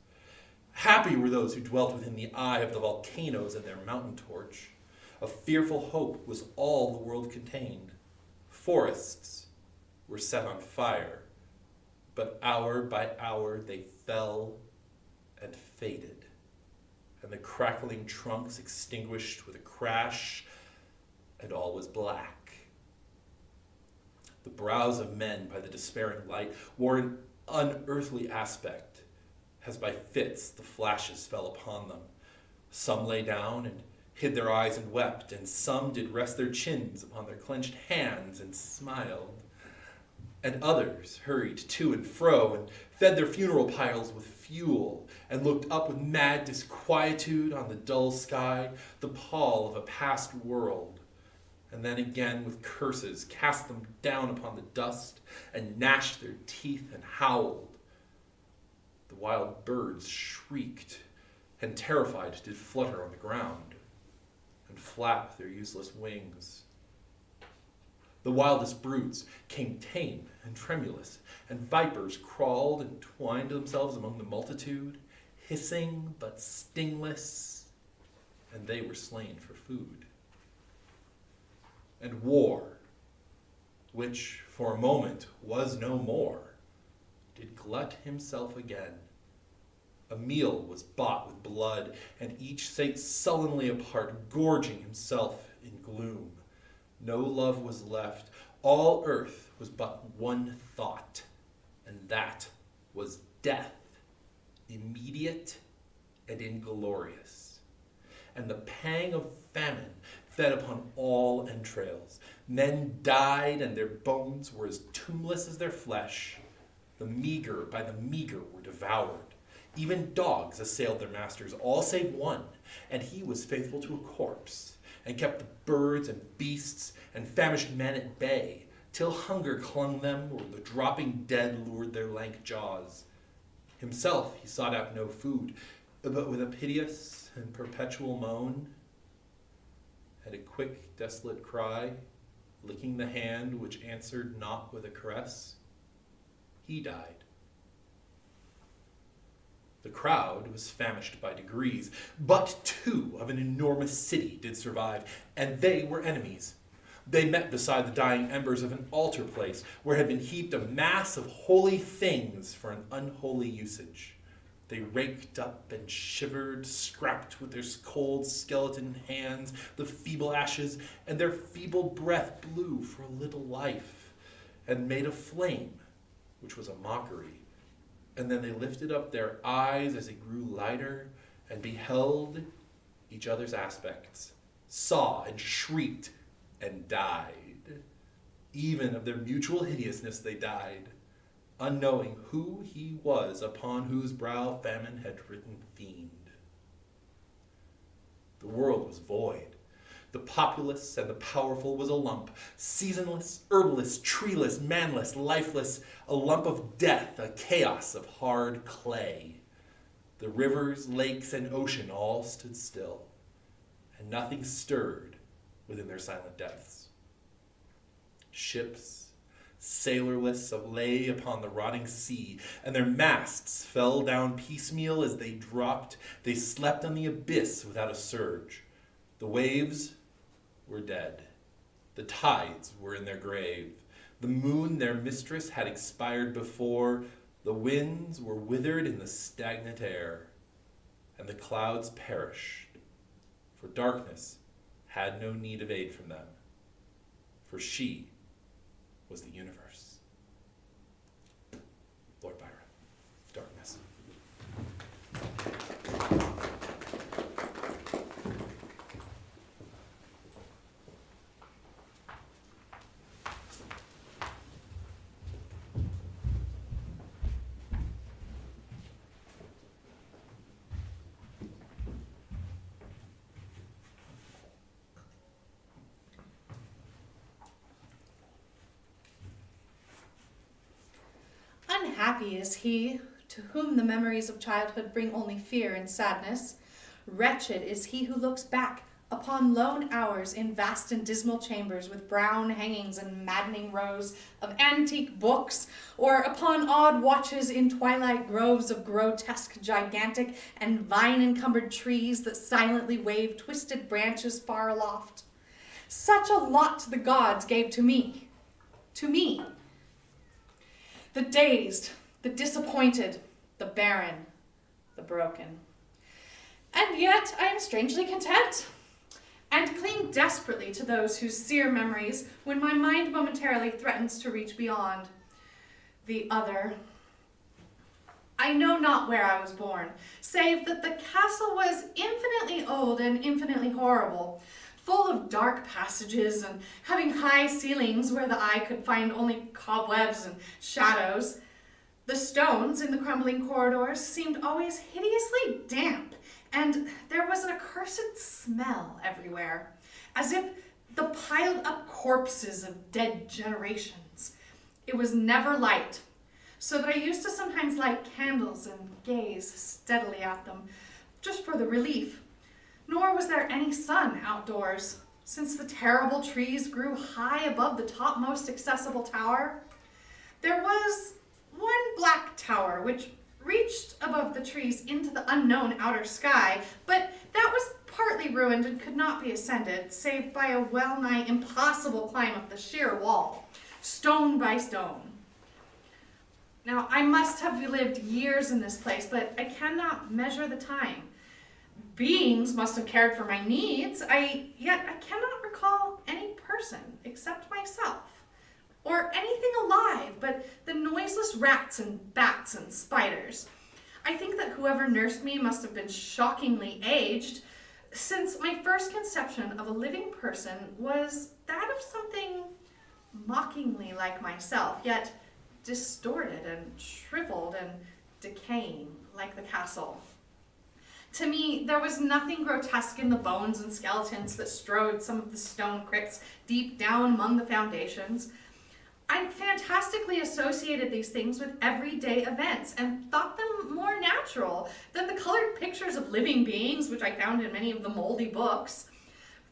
Happy were those who dwelt within the eye of the volcanoes and their mountain torch. A fearful hope was all the world contained. Forests were set on fire, but hour by hour they fell and faded, and the crackling trunks extinguished with a crash, and all was black. The brows of men by the despairing light wore an unearthly aspect, as by fits the flashes fell upon them. Some lay down and hid their eyes and wept, and some did rest their chins upon their clenched hands and smiled. And others hurried to and fro and fed their funeral piles with fuel and looked up with mad disquietude on the dull sky, the pall of a past world, and then again with curses cast them down upon the dust and gnashed their teeth and howled. The wild birds shrieked, and terrified did flutter on the ground and flap their useless wings. The wildest brutes came tame and tremulous, and vipers crawled and twined themselves among the multitude, hissing but stingless, and they were slain for food. And war, which for a moment was no more, did glut himself again, A meal was bought with blood, and each sate sullenly apart, gorging himself in gloom. No love was left. All earth was but one thought, and that was death, immediate and inglorious. And the pang of famine fed upon all entrails. Men died, and their bones were as tombless as their flesh. The meager by the meager were devoured. Even dogs assailed their masters, all save one, and he was faithful to a corpse, and kept the birds and beasts and famished men at bay, till hunger clung them, or the dropping dead lured their lank jaws. Himself he sought out no food, but with a piteous and perpetual moan, at a quick, desolate cry, licking the hand which answered not with a caress, he died. The crowd was famished by degrees, but 2 of an enormous city did survive, and they were enemies. They met beside the dying embers of an altar place, where had been heaped a mass of holy things for an unholy usage. They raked up and shivered, scrapped with their cold skeleton hands the feeble ashes, and their feeble breath blew for a little life, and made a flame, which was a mockery. And then they lifted up their eyes as it grew lighter, and beheld each other's aspects, saw and shrieked, and died. Even of their mutual hideousness they died, unknowing who he was upon whose brow famine had written fiend. The world was void. The populous and the powerful was a lump, seasonless, herbless, treeless, manless, lifeless, a lump of death, a chaos of hard clay. The rivers, lakes, and ocean all stood still, and nothing stirred within their silent depths. Ships, sailorless, lay upon the rotting sea, and their masts fell down piecemeal as they dropped. They slept on the abyss without a surge. The waves were dead. The tides were in their grave. The moon, their mistress, had expired before. The winds were withered in the stagnant air, and the clouds perished, for darkness had no need of aid from them, for she was the universe. Lord Byron, Darkness. Unhappy is he to whom the memories of childhood bring only fear and sadness. Wretched is he who looks back upon lone hours in vast and dismal chambers with brown hangings and maddening rows of antique books, or upon odd watches in twilight groves of grotesque, gigantic, and vine-encumbered trees that silently wave twisted branches far aloft. Such a lot the gods gave to me. To me. The dazed, the disappointed, the barren, the broken. And yet I am strangely content, and cling desperately to those whose sear memories, when my mind momentarily threatens to reach beyond. The other. I know not where I was born, save that the castle was infinitely old and infinitely horrible, full of dark passages and having high ceilings where the eye could find only cobwebs and shadows. The stones in the crumbling corridors seemed always hideously damp, and there was an accursed smell everywhere, as if the piled up corpses of dead generations. It was never light, so that I used to sometimes light candles and gaze steadily at them, just for the relief. Nor was there any sun outdoors, since the terrible trees grew high above the topmost accessible tower. There was one black tower which reached above the trees into the unknown outer sky, but that was partly ruined and could not be ascended, save by a well-nigh impossible climb up the sheer wall, stone by stone. Now, I must have lived years in this place, but I cannot measure the time. Beings must have cared for my needs, yet I cannot recall any person except myself, or anything alive but the noiseless rats and bats and spiders. I think that whoever nursed me must have been shockingly aged, since my first conception of a living person was that of something mockingly like myself, yet distorted and shriveled and decaying like the castle. To me, there was nothing grotesque in the bones and skeletons that strode some of the stone crypts deep down among the foundations. I fantastically associated these things with everyday events and thought them more natural than the colored pictures of living beings which I found in many of the moldy books.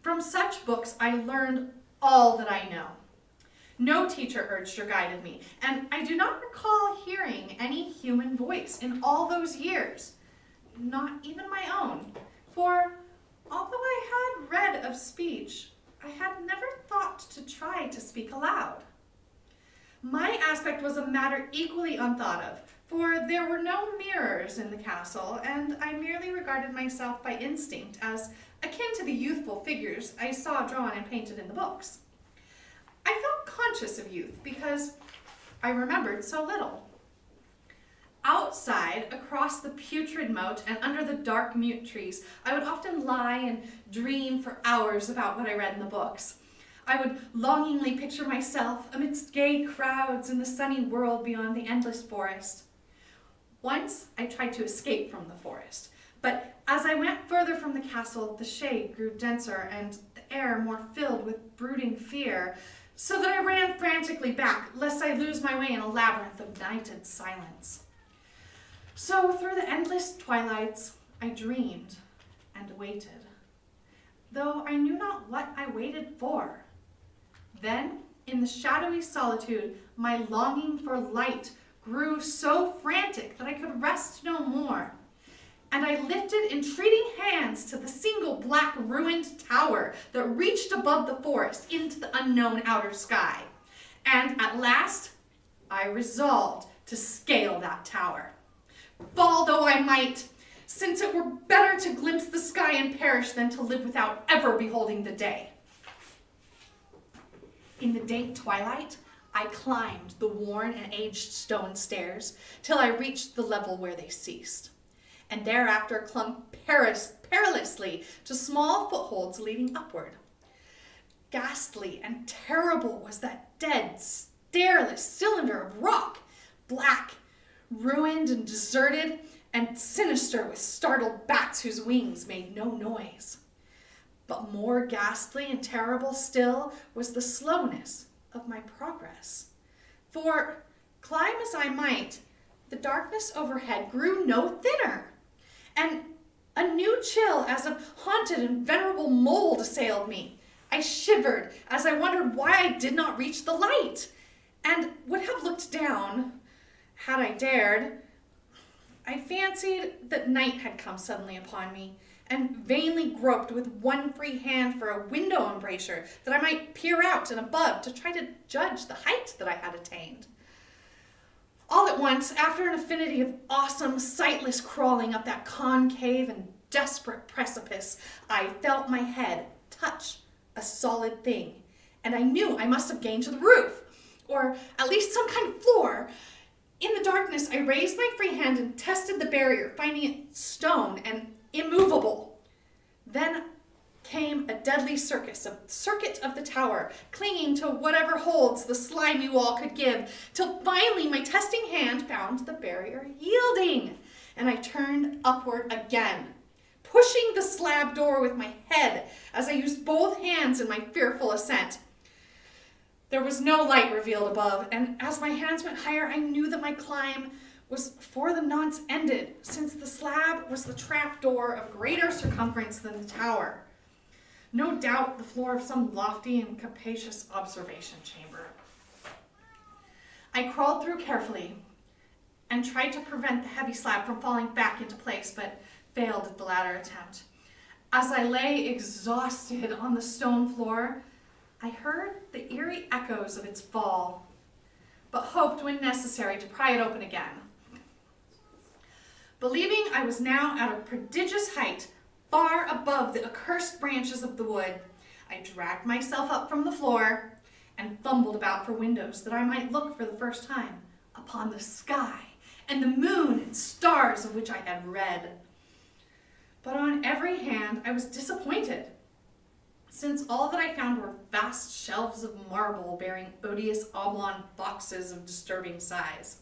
From such books, I learned all that I know. No teacher urged or guided me, and I do not recall hearing any human voice in all those years, not even my own, for although I had read of speech, I had never thought to try to speak aloud. My aspect was a matter equally unthought of, for there were no mirrors in the castle, and I merely regarded myself by instinct as akin to the youthful figures I saw drawn and painted in the books. I felt conscious of youth because I remembered so little. Outside, across the putrid moat and under the dark mute trees, I would often lie and dream for hours about what I read in the books. I would longingly picture myself amidst gay crowds in the sunny world beyond the endless forest. Once I tried to escape from the forest, but as I went further from the castle, the shade grew denser and the air more filled with brooding fear, so that I ran frantically back, lest I lose my way in a labyrinth of nighted silence. So through the endless twilights, I dreamed and waited, though I knew not what I waited for. Then, in the shadowy solitude, my longing for light grew so frantic that I could rest no more, and I lifted entreating hands to the single black ruined tower that reached above the forest into the unknown outer sky. And at last, I resolved to scale that tower. Fall though I might, since it were better to glimpse the sky and perish than to live without ever beholding the day. In the dank twilight, I climbed the worn and aged stone stairs till I reached the level where they ceased, and thereafter clung perilously to small footholds leading upward. Ghastly and terrible was that dead, stairless cylinder of rock, black, ruined and deserted, and sinister with startled bats whose wings made no noise. But more ghastly and terrible still was the slowness of my progress. For, climb as I might, the darkness overhead grew no thinner, and a new chill as of haunted and venerable mold assailed me. I shivered as I wondered why I did not reach the light, and would have looked down, had I dared. I fancied that night had come suddenly upon me, and vainly groped with one free hand for a window embrasure that I might peer out and above to try to judge the height that I had attained. All at once, after an infinity of awesome, sightless crawling up that concave and desperate precipice, I felt my head touch a solid thing, and I knew I must have gained to the roof, or at least some kind of floor. In the darkness, I raised my free hand and tested the barrier, finding it stone and immovable. Then came a deadly circuit of the tower, clinging to whatever holds the slimy wall could give, till finally my testing hand found the barrier yielding, and I turned upward again, pushing the slab door with my head as I used both hands in my fearful ascent. There was no light revealed above, and as my hands went higher, I knew that my climb was for the nonce ended, since the slab was the trap door of greater circumference than the tower. No doubt the floor of some lofty and capacious observation chamber. I crawled through carefully and tried to prevent the heavy slab from falling back into place, but failed at the latter attempt. As I lay exhausted on the stone floor, I heard the eerie echoes of its fall. but hoped when necessary to pry it open again. Believing I was now at a prodigious height, far above the accursed branches of the wood, I dragged myself up from the floor and fumbled about for windows that I might look for the first time upon the sky and the moon and stars of which I had read. But on every hand I was disappointed, since all that I found were vast shelves of marble bearing odious oblong boxes of disturbing size.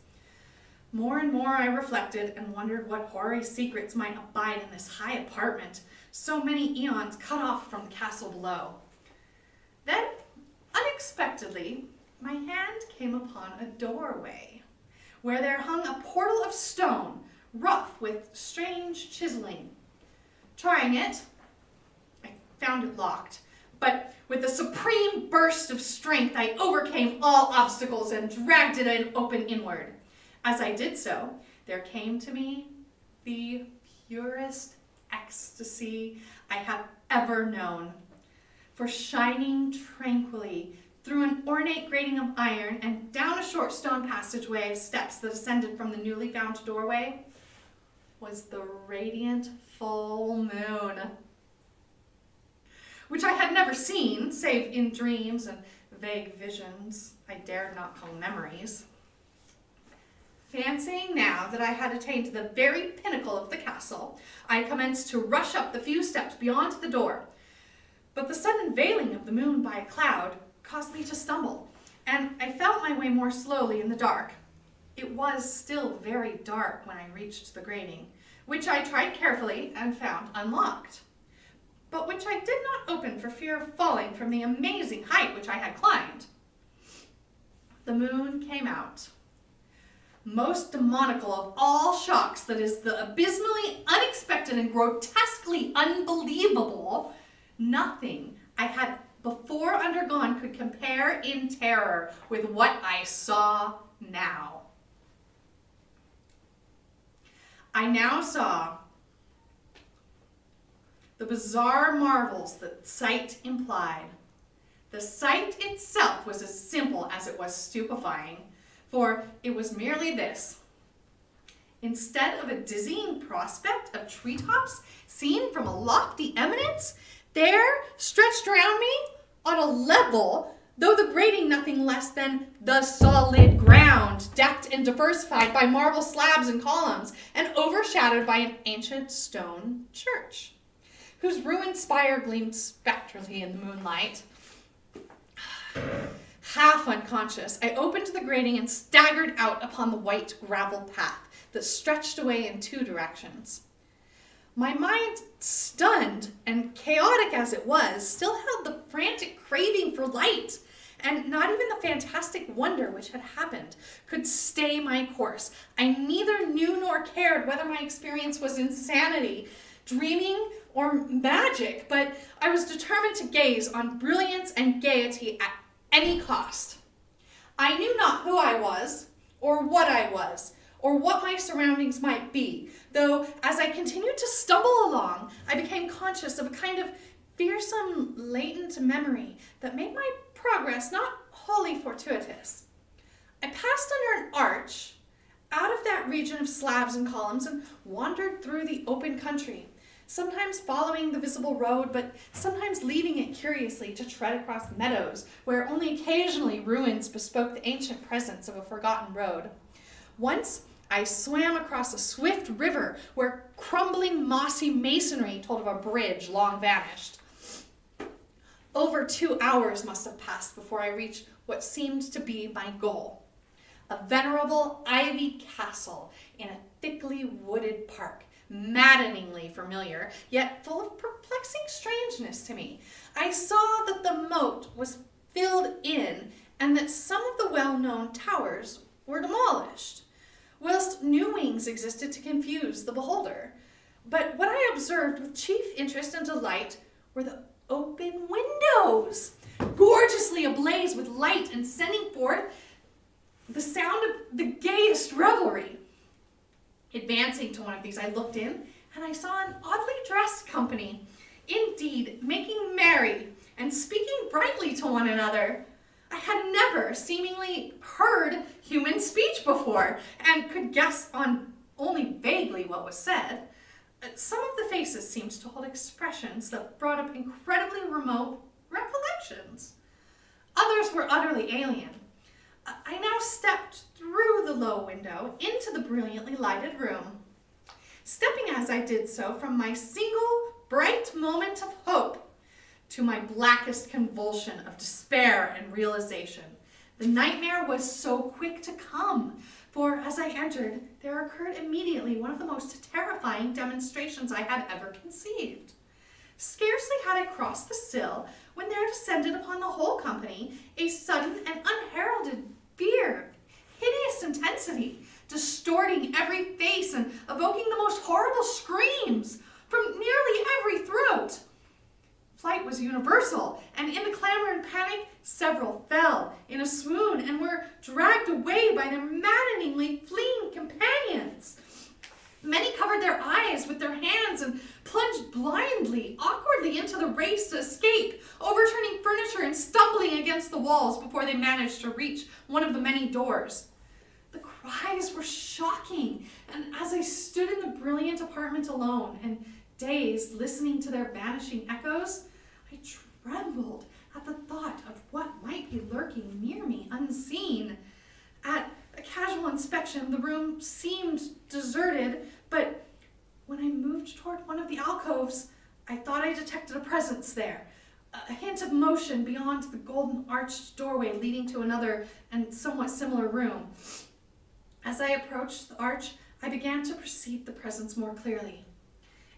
More and more I reflected and wondered what hoary secrets might abide in this high apartment, so many eons cut off from the castle below. Then, unexpectedly, my hand came upon a doorway, where there hung a portal of stone, rough with strange chiseling. Trying it, I found it locked, but with a supreme burst of strength, I overcame all obstacles and dragged it open inward. As I did so, there came to me the purest ecstasy I have ever known. For shining tranquilly through an ornate grating of iron and down a short stone passageway of steps that ascended from the newly found doorway was the radiant full moon, which I had never seen, save in dreams and vague visions I dared not call memories. Fancying now that I had attained to the very pinnacle of the castle, I commenced to rush up the few steps beyond the door. But the sudden veiling of the moon by a cloud caused me to stumble, and I felt my way more slowly in the dark. It was still very dark when I reached the grating, which I tried carefully and found unlocked, but which I did not open for fear of falling from the amazing height which I had climbed. The moon came out. Most demoniacal of all shocks, that is, the abysmally unexpected and grotesquely unbelievable, nothing I had before undergone could compare in terror with what I saw now. I now saw the bizarre marvels that sight implied. The sight itself was as simple as it was stupefying, for it was merely this. Instead of a dizzying prospect of treetops seen from a lofty eminence, there, stretched around me, on a level, though the grating nothing less than the solid ground, decked and diversified by marble slabs and columns, and overshadowed by an ancient stone church, whose ruined spire gleamed spectrally in the moonlight. Half unconscious, I opened the grating and staggered out upon the white gravel path that stretched away in two directions. My mind, stunned and chaotic as it was, still held the frantic craving for light, and not even the fantastic wonder which had happened could stay my course. I neither knew nor cared whether my experience was insanity, dreaming, or magic, but I was determined to gaze on brilliance and gaiety at any cost. I knew not who I was, or what my surroundings might be, though as I continued to stumble along, I became conscious of a kind of fearsome latent memory that made my progress not wholly fortuitous. I passed under an arch, out of that region of slabs and columns, and wandered through the open country, sometimes following the visible road, but sometimes leaving it curiously to tread across meadows, where only occasionally ruins bespoke the ancient presence of a forgotten road. Once I swam across a swift river where crumbling mossy masonry told of a bridge long vanished. Over 2 hours must have passed before I reached what seemed to be my goal, a venerable ivy castle in a thickly wooded park, maddeningly familiar, yet full of perplexing strangeness to me. I saw that the moat was filled in, and that some of the well-known towers were demolished, whilst new wings existed to confuse the beholder. But what I observed with chief interest and delight were the open windows, gorgeously ablaze with light and sending forth the sound of the gayest revelry. Advancing to one of these, I looked in, and I saw an oddly dressed company, indeed, making merry and speaking brightly to one another. I had never seemingly heard human speech before, and could guess on only vaguely what was said. Some of the faces seemed to hold expressions that brought up incredibly remote recollections. Others were utterly alien. I now stepped through the low window into the brilliantly lighted room. Stepping as I did so from my single bright moment of hope to my blackest convulsion of despair and realization. The nightmare was so quick to come, for as I entered, there occurred immediately one of the most terrifying demonstrations I had ever conceived. Scarcely had I crossed the sill when there descended upon the whole company a sudden and unheralded fear, hideous intensity, distorting every face and evoking the most horrible screams from nearly every throat. Flight was universal, and in the clamor and panic, several fell in a swoon and were dragged away by their maddeningly fleeing companions. Many covered their eyes with their hands and plunged blindly, awkwardly into the race to escape, overturning furniture and stumbling against the walls before they managed to reach one of the many doors. The cries were shocking, and as I stood in the brilliant apartment alone and dazed, listening to their vanishing echoes, I trembled at the thought of what might be lurking near me unseen. At a casual inspection, the room seemed deserted, but when I moved toward one of the alcoves, I thought I detected a presence there, a hint of motion beyond the golden arched doorway leading to another and somewhat similar room. As I approached the arch, I began to perceive the presence more clearly.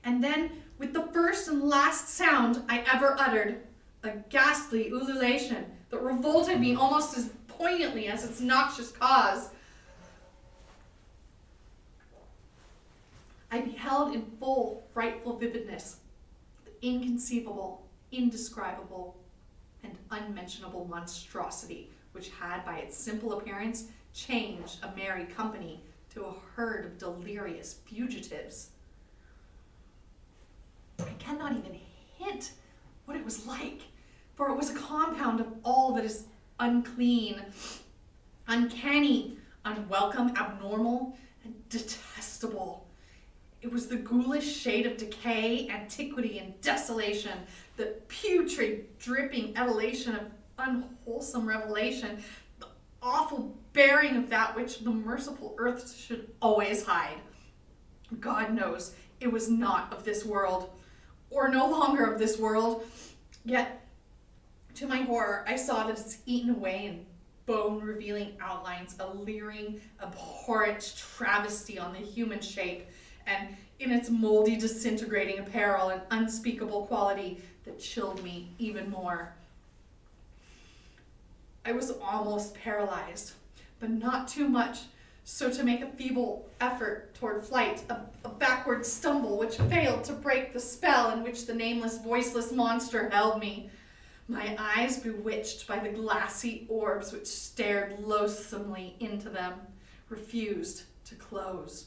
And then, with the first and last sound I ever uttered, a ghastly ululation that revolted me almost as poignantly as its noxious cause, I beheld in full frightful vividness the inconceivable, indescribable, and unmentionable monstrosity which had, by its simple appearance, changed a merry company to a herd of delirious fugitives. I cannot even hint what it was like, for it was a compound of all that is unclean, uncanny, unwelcome, abnormal, and detestable. It was the ghoulish shade of decay, antiquity, and desolation, the putrid, dripping elevation of unwholesome revelation, the awful bearing of that which the merciful earth should always hide. God knows it was not of this world, or no longer of this world. Yet, to my horror, I saw that it's eaten away in bone-revealing outlines, a leering, abhorrent travesty on the human shape, and in its moldy, disintegrating apparel, an unspeakable quality that chilled me even more. I was almost paralyzed, but not too much so to make a feeble effort toward flight, a backward stumble which failed to break the spell in which the nameless, voiceless monster held me. My eyes, bewitched by the glassy orbs which stared loathsomely into them, refused to close.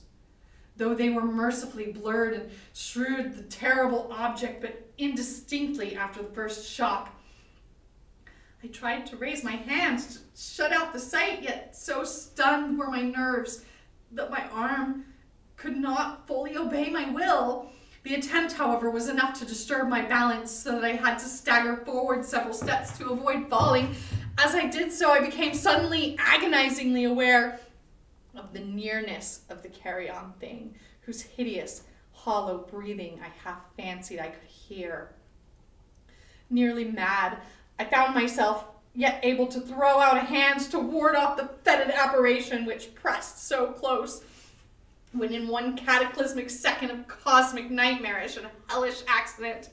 Though they were mercifully blurred and strewed the terrible object but indistinctly after the first shock. I tried to raise my hands to shut out the sight, yet so stunned were my nerves that my arm could not fully obey my will. The attempt, however, was enough to disturb my balance, so that I had to stagger forward several steps to avoid falling. As I did so, I became suddenly agonizingly aware of the nearness of the carry-on thing, whose hideous, hollow breathing I half fancied I could hear. Nearly mad, I found myself yet able to throw out a hand to ward off the fetid apparition which pressed so close, when in one cataclysmic second of cosmic nightmarish and hellish accident,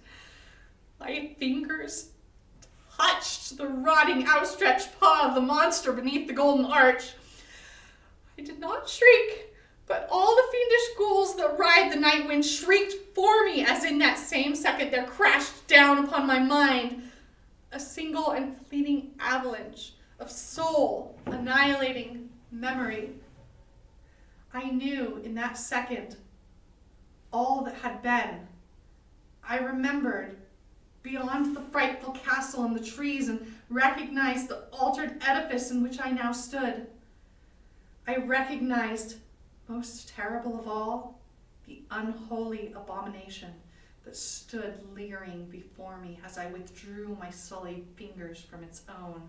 my fingers touched the rotting outstretched paw of the monster beneath the golden arch. I did not shriek, but all the fiendish ghouls that ride the night wind shrieked for me, as in that same second there crashed down upon my mind a single and fleeting avalanche of soul-annihilating memory. I knew in that second all that had been. I remembered, beyond the frightful castle and the trees and recognized the altered edifice in which I now stood. I recognized, most terrible of all, the unholy abomination that stood leering before me as I withdrew my sullied fingers from its own.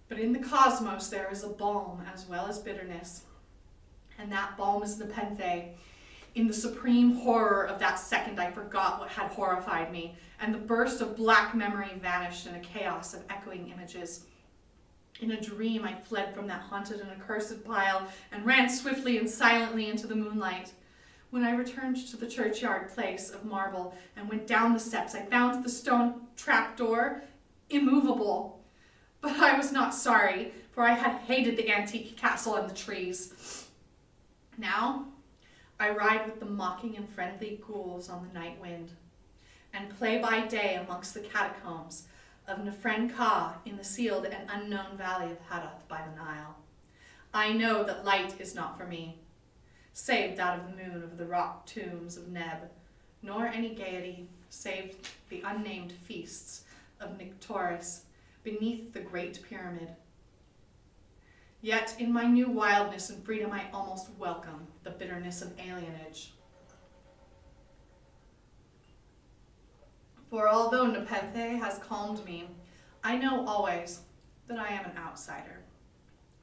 But in the cosmos there is a balm as well as bitterness, and that balm is nepenthe. In the supreme horror of that second, I forgot what had horrified me, and the burst of black memory vanished in a chaos of echoing images. In a dream, I fled from that haunted and accursed pile and ran swiftly and silently into the moonlight. When I returned to the churchyard place of marble and went down the steps, I found the stone trapdoor immovable. But I was not sorry, for I had hated the antique castle and the trees. Now, I ride with the mocking and friendly ghouls on the night wind, and play by day amongst the catacombs of Nefren Ka in the sealed and unknown valley of Hadath by the Nile. I know that light is not for me, save that of the moon over the rock tombs of Neb, nor any gaiety, save the unnamed feasts of Nyctoris beneath the Great Pyramid. Yet in my new wildness and freedom I almost welcome the bitterness of alienage. For although Nepenthe has calmed me, I know always that I am an outsider,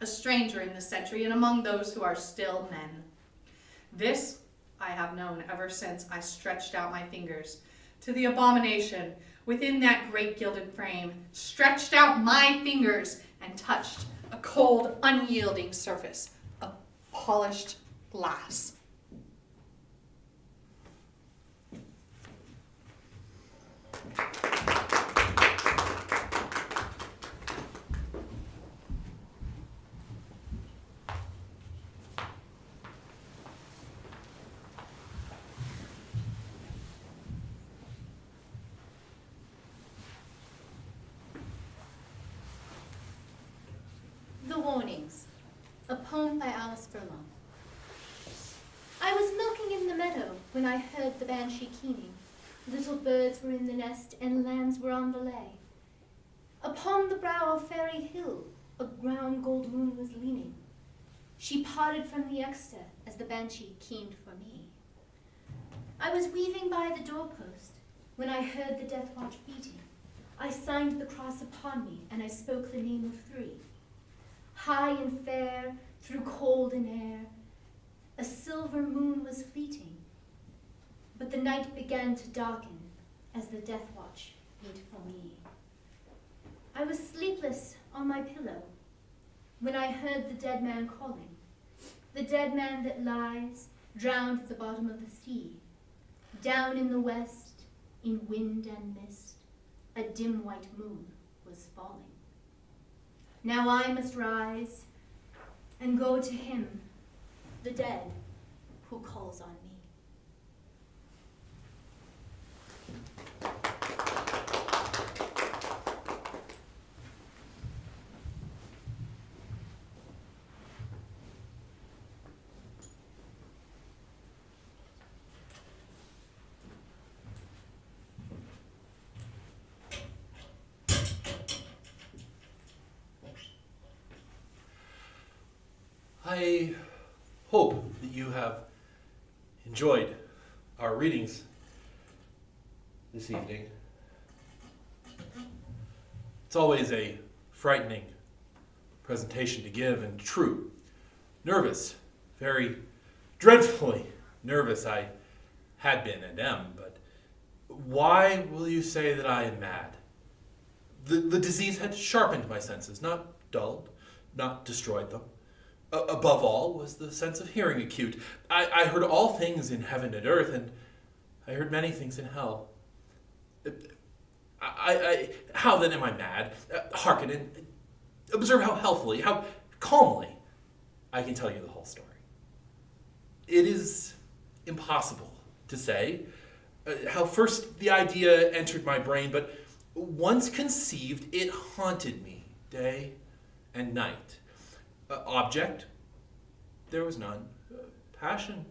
a stranger in this century and among those who are still men. This I have known ever since I stretched out my fingers to the abomination within that great gilded frame, stretched out my fingers and touched a cold, unyielding surface of polished glass. The Warnings, a poem by Alice Furlong. I was milking in the meadow when I heard the banshee keening. Little birds were in the nest and lambs were on the lay. Upon the brow of Fairy Hill a ground gold moon was leaning. She parted from the exter as the banshee keened for me. I was weaving by the doorpost when I heard the death watch beating. I signed the cross upon me and I spoke the name of three. High and fair, through cold and air, a silver moon was fleeting, but the night began to darken as the death watch beat for me. I was sleepless on my pillow when I heard the dead man calling, the dead man that lies drowned at the bottom of the sea. Down in the west, in wind and mist, a dim white moon was falling. Now I must rise and go to him, the dead, who calls on me. I hope that you have enjoyed our readings this evening. It's always a frightening presentation to give, and true. Nervous, very dreadfully nervous I had been and am, but why will you say that I am mad? The disease had sharpened my senses, not dulled, not destroyed them. Above all was the sense of hearing acute. I heard all things in heaven and earth, and I heard many things in hell. How then am I mad? Hearken and observe how healthily, how calmly I can tell you the whole story. It is impossible to say how first the idea entered my brain, but once conceived, it haunted me day and night. Object, there was none. Passion,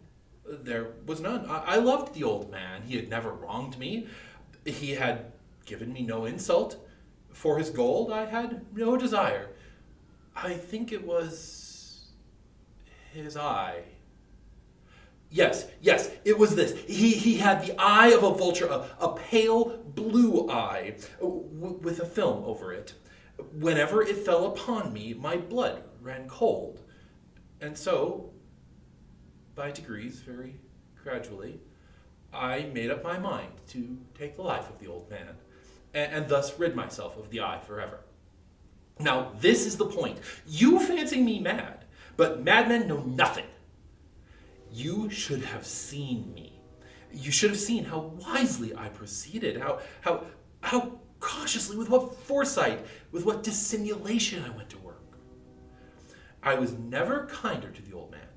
there was none. I loved the old man. He had never wronged me. He had given me no insult. For his gold, I had no desire. I think it was his eye. Yes, it was this. He had the eye of a vulture, a pale blue eye, with a film over it. Whenever it fell upon me, my blood ran cold. And so, by degrees, very gradually, I made up my mind to take the life of the old man, and thus rid myself of the eye forever. Now, this is the point. You fancy me mad, but madmen know nothing. You should have seen me. You should have seen how wisely I proceeded, how cautiously, with what foresight, with what dissimulation I went to work. I was never kinder to the old man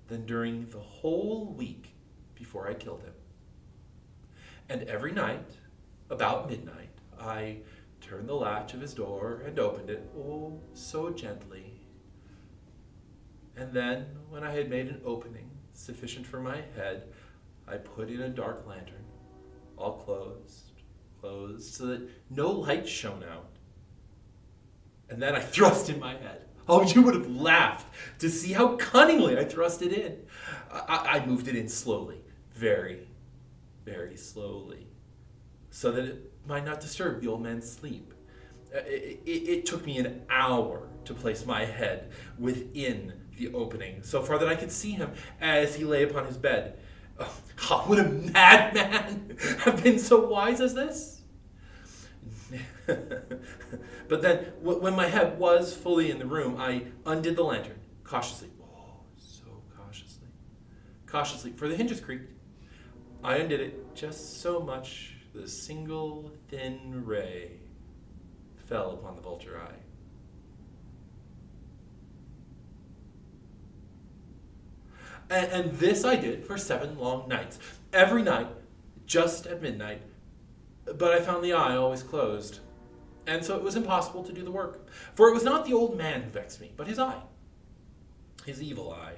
than during the whole week before I killed him. And every night, about midnight, I turned the latch of his door and opened it, oh, so gently. And then, when I had made an opening sufficient for my head, I put in a dark lantern, all closed, so that no light shone out. And then I thrust in my head. Oh, you would have laughed to see how cunningly I thrust it in. I moved it in slowly, very, very slowly, so that it might not disturb the old man's sleep. It took me an hour to place my head within the opening, so far that I could see him as he lay upon his bed. Oh, would a madman have been so wise as this? But then, when my head was fully in the room, I undid the lantern, cautiously. Oh, so cautiously, for the hinges creaked. I undid it just so much that a single thin ray fell upon the vulture eye. And this I did for 7 long nights. Every night, just at midnight. But I found the eye always closed. And so it was impossible to do the work. For it was not the old man who vexed me, but his eye. His evil eye.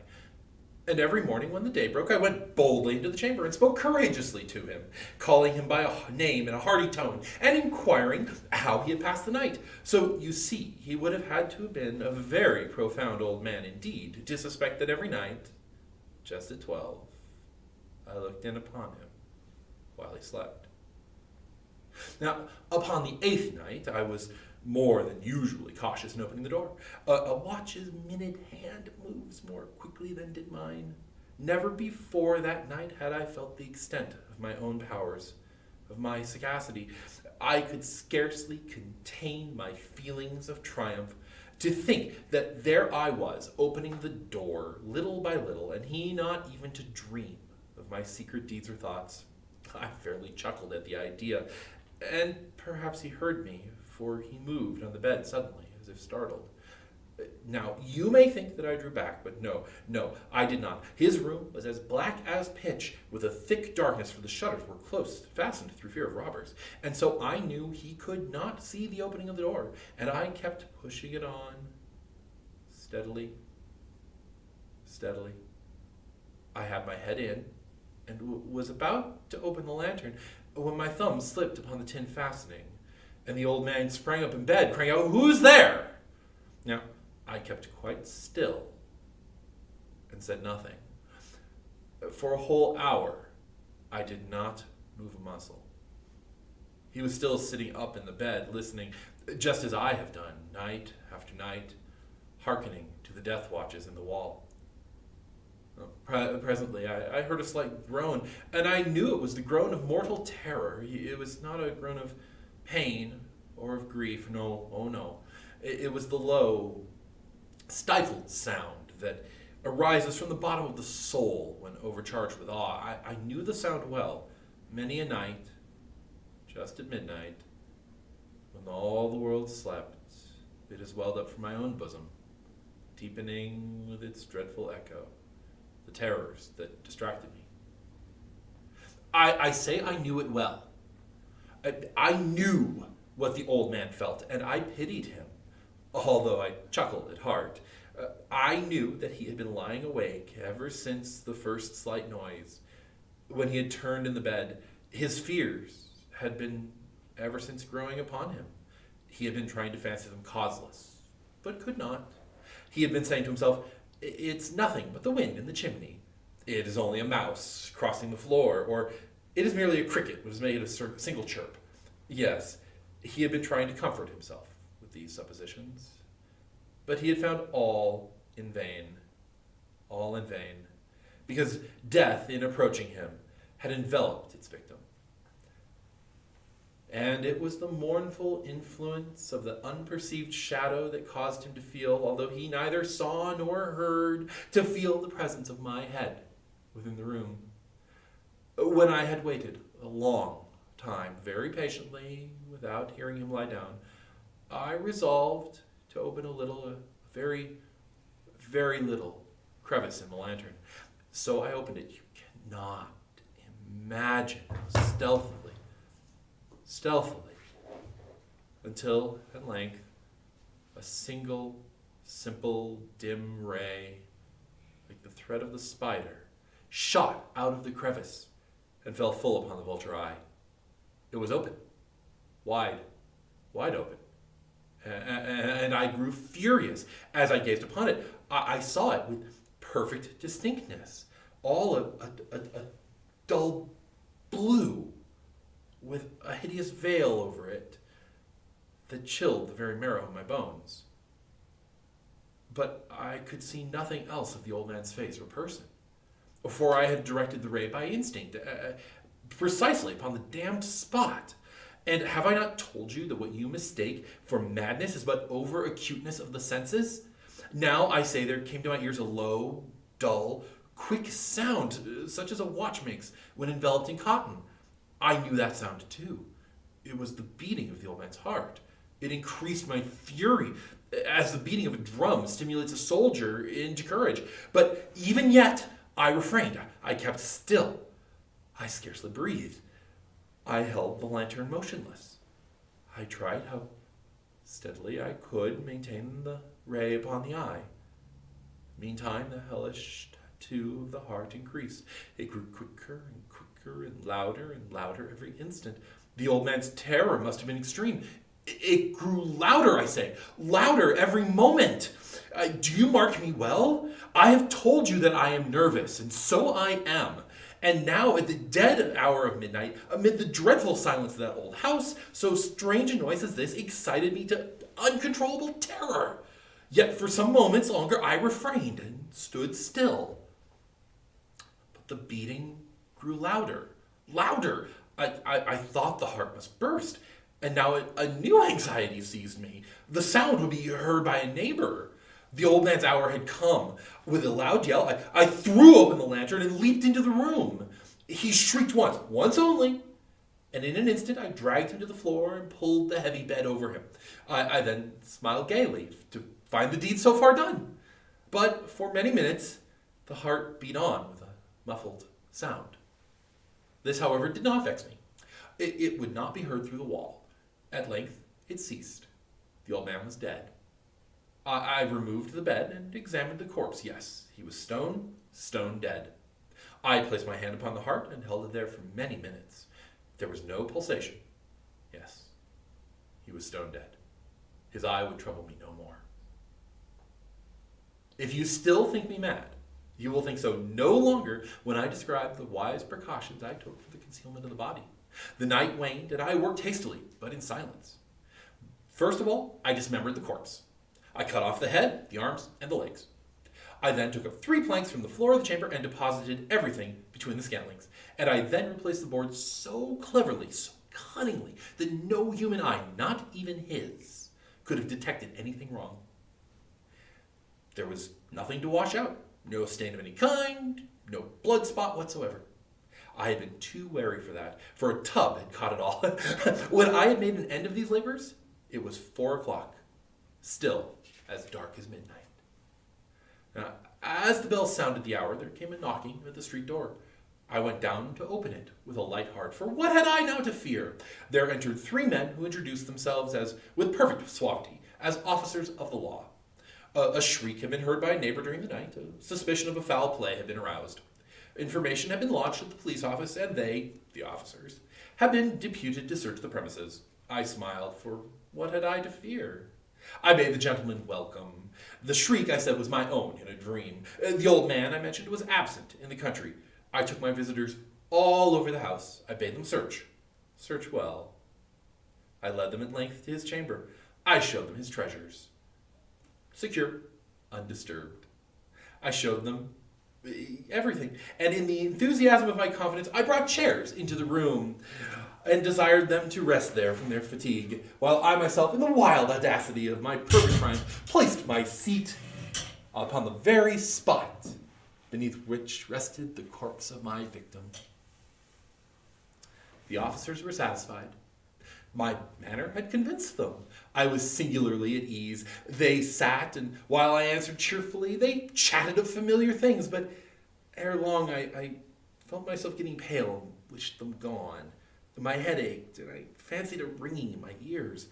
And every morning when the day broke, I went boldly into the chamber and spoke courageously to him, calling him by a name in a hearty tone, and inquiring how he had passed the night. So, you see, he would have had to have been a very profound old man indeed to suspect that every night, just at 12, I looked in upon him while he slept. Now, upon the 8th night, I was more than usually cautious in opening the door. A watch's minute hand moves more quickly than did mine. Never before that night had I felt the extent of my own powers, of my sagacity. I could scarcely contain my feelings of triumph. To think that there I was, opening the door little by little, and he not even to dream of my secret deeds or thoughts. I fairly chuckled at the idea, and perhaps he heard me, for he moved on the bed suddenly, as if startled. Now, you may think that I drew back, but no, I did not. His room was as black as pitch, with a thick darkness, for the shutters were close fastened through fear of robbers. And so I knew he could not see the opening of the door, and I kept pushing it on, steadily. I had my head in, and was about to open the lantern, when my thumb slipped upon the tin fastening, and the old man sprang up in bed, crying out, "Who's there?" Now, I kept quite still and said nothing. For a whole hour, I did not move a muscle. He was still sitting up in the bed, listening, just as I have done, night after night, hearkening to the death watches in the wall. Presently, I heard a slight groan, and I knew it was the groan of mortal terror. It was not a groan of pain or of grief. No, oh no. It was the low, stifled sound that arises from the bottom of the soul when overcharged with awe. I knew the sound well. Many a night, just at midnight, when all the world slept, it has welled up from my own bosom, deepening with its dreadful echo the terrors that distracted me. I say I knew it well. I knew what the old man felt, and I pitied him, although I chuckled at heart. I knew that he had been lying awake ever since the first slight noise. When he had turned in the bed, his fears had been ever since growing upon him. He had been trying to fancy them causeless, but could not. He had been saying to himself, "It's nothing but the wind in the chimney. It is only a mouse crossing the floor," or "It is merely a cricket which has made a single chirp." Yes, he had been trying to comfort himself with these suppositions, but he had found all in vain, because death, in approaching him, had enveloped its victim. And it was the mournful influence of the unperceived shadow that caused him to feel, although he neither saw nor heard, to feel the presence of my head within the room. When I had waited a long time, very patiently, without hearing him lie down, I resolved to open a very, very little crevice in the lantern. So I opened it. You cannot imagine how stealthily, until at length a single, simple, dim ray, like the thread of the spider, shot out of the crevice and fell full upon the vulture eye. It was open, wide open, and I grew furious as I gazed upon it. I saw it with perfect distinctness, all a dull blue, with a hideous veil over it that chilled the very marrow of my bones. But I could see nothing else of the old man's face or person, for I had directed the ray by instinct, precisely upon the damned spot. And have I not told you that what you mistake for madness is but over-acuteness of the senses? Now I say there came to my ears a low, dull, quick sound, such as a watch makes when enveloped in cotton. I knew that sound too. It was the beating of the old man's heart. It increased my fury, as the beating of a drum stimulates a soldier into courage. But even yet, I refrained. I kept still. I scarcely breathed. I held the lantern motionless. I tried how steadily I could maintain the ray upon the eye. Meantime, the hellish tattoo of the heart increased. It grew quicker and quicker and louder every instant. The old man's terror must have been extreme. It grew louder, I say, louder every moment. Do you mark me well? I have told you that I am nervous, and so I am. And now, at the dead hour of midnight, amid the dreadful silence of that old house, so strange a noise as this excited me to uncontrollable terror. Yet for some moments longer I refrained and stood still. But the beating grew louder. I thought the heart must burst. And now a new anxiety seized me. The sound would be heard by a neighbor. The old man's hour had come. With a loud yell, I threw open the lantern and leaped into the room. He shrieked once only, and in an instant I dragged him to the floor and pulled the heavy bed over him. I then smiled gaily to find the deed so far done. But for many minutes, the heart beat on with a muffled sound. This, however, did not vex me. It would not be heard through the wall. At length, it ceased. The old man was dead. I removed the bed and examined the corpse. Yes, he was stone dead. I placed my hand upon the heart and held it there for many minutes. There was no pulsation. Yes, he was stone dead. His eye would trouble me no more. If you still think me mad, you will think so no longer when I describe the wise precautions I took for the concealment of the body. The night waned, and I worked hastily, but in silence. First of all, I dismembered the corpse. I cut off the head, the arms, and the legs. I then took up 3 planks from the floor of the chamber and deposited everything between the scantlings. And I then replaced the board so cleverly, so cunningly, that no human eye, not even his, could have detected anything wrong. There was nothing to wash out, no stain of any kind, no blood spot whatsoever. I had been too wary for that, for a tub had caught it all. When I had made an end of these labors, it was 4 o'clock, still as dark as midnight. Now, as the bell sounded the hour, there came a knocking at the street door. I went down to open it with a light heart, for what had I now to fear? There entered 3 men who introduced themselves with perfect suavity, as officers of the law. A shriek had been heard by a neighbor during the night. A suspicion of a foul play had been aroused. Information had been lodged at the police office, and they, the officers, had been deputed to search the premises. I smiled, for what had I to fear? I bade the gentleman welcome. The shriek, I said, was my own in a dream. The old man, I mentioned, was absent in the country. I took my visitors all over the house. I bade them search well. I led them at length to his chamber. I showed them his treasures. Secure, undisturbed. I showed them everything. And in the enthusiasm of my confidence, I brought chairs into the room and desired them to rest there from their fatigue, while I myself, in the wild audacity of my perfect triumph, placed my seat upon the very spot beneath which rested the corpse of my victim. The officers were satisfied. My manner had convinced them. I was singularly at ease. They sat, and while I answered cheerfully, they chatted of familiar things, but ere long I felt myself getting pale and wished them gone. My head ached, and I fancied a ringing in my ears.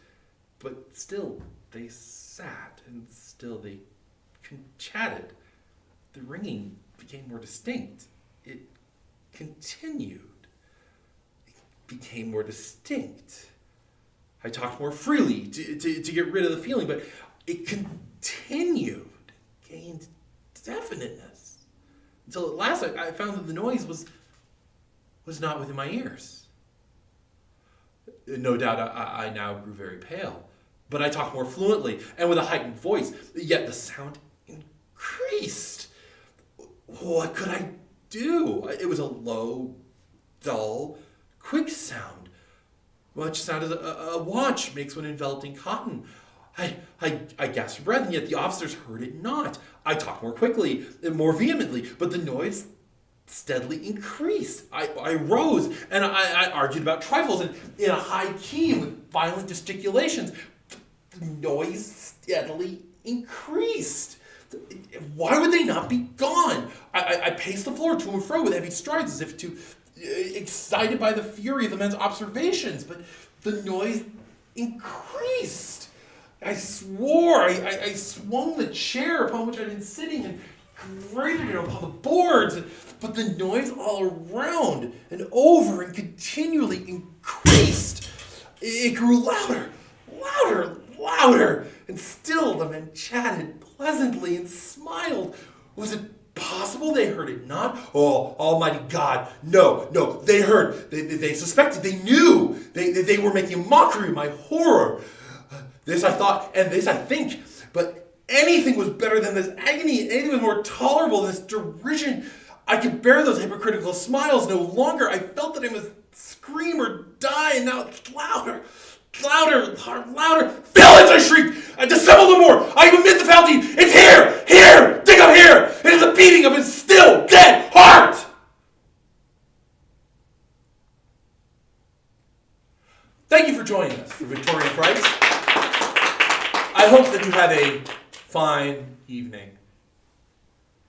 But still they sat, and still they chatted. The ringing became more distinct. It continued. It became more distinct. I talked more freely to get rid of the feeling, but it continued, gained definiteness, until at last I found that the noise was not within my ears. No doubt I now grew very pale, but I talked more fluently and with a heightened voice, yet the sound increased. What could I do? It was a low, dull, quick sound, much sound as a watch makes when enveloped in cotton. I gasped for breath, and yet the officers heard it not. I talked more quickly and more vehemently, but the noise steadily increased. I rose, and I argued about trifles in a high key with violent gesticulations. The noise steadily increased. Why would they not be gone? I paced the floor to and fro with heavy strides, as if excited by the fury of the men's observations, but the noise increased. I swore. I swung the chair upon which I'd been sitting and grated it upon the boards, but the noise all around and over and continually increased. It grew louder, and still the men chatted pleasantly and smiled. Was it possible they heard it not? Oh, Almighty God, no, they heard, they suspected, they knew, they were making a mockery of my horror. This I thought, and this I think, but anything was better than this agony, anything was more tolerable than this derision. I could bear those hypocritical smiles no longer. I felt that I must scream or die, and now it's louder. Villains, I shrieked. Dissemble no more. I have amid the foul deed. It's here, dig up here. It is the beating of his still dead heart. Thank you for joining us for Victorian Frights. I hope that you had a fine evening.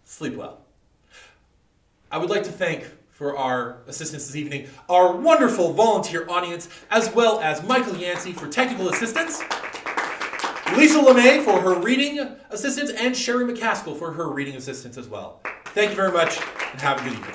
Sleep well. I would like to thank, for our assistance this evening, our wonderful volunteer audience, as well as Michael Yancy for technical assistance, Leise Lemay for her reading assistance, and Sheri McCaskil for her reading assistance as well. Thank you very much, and have a good evening.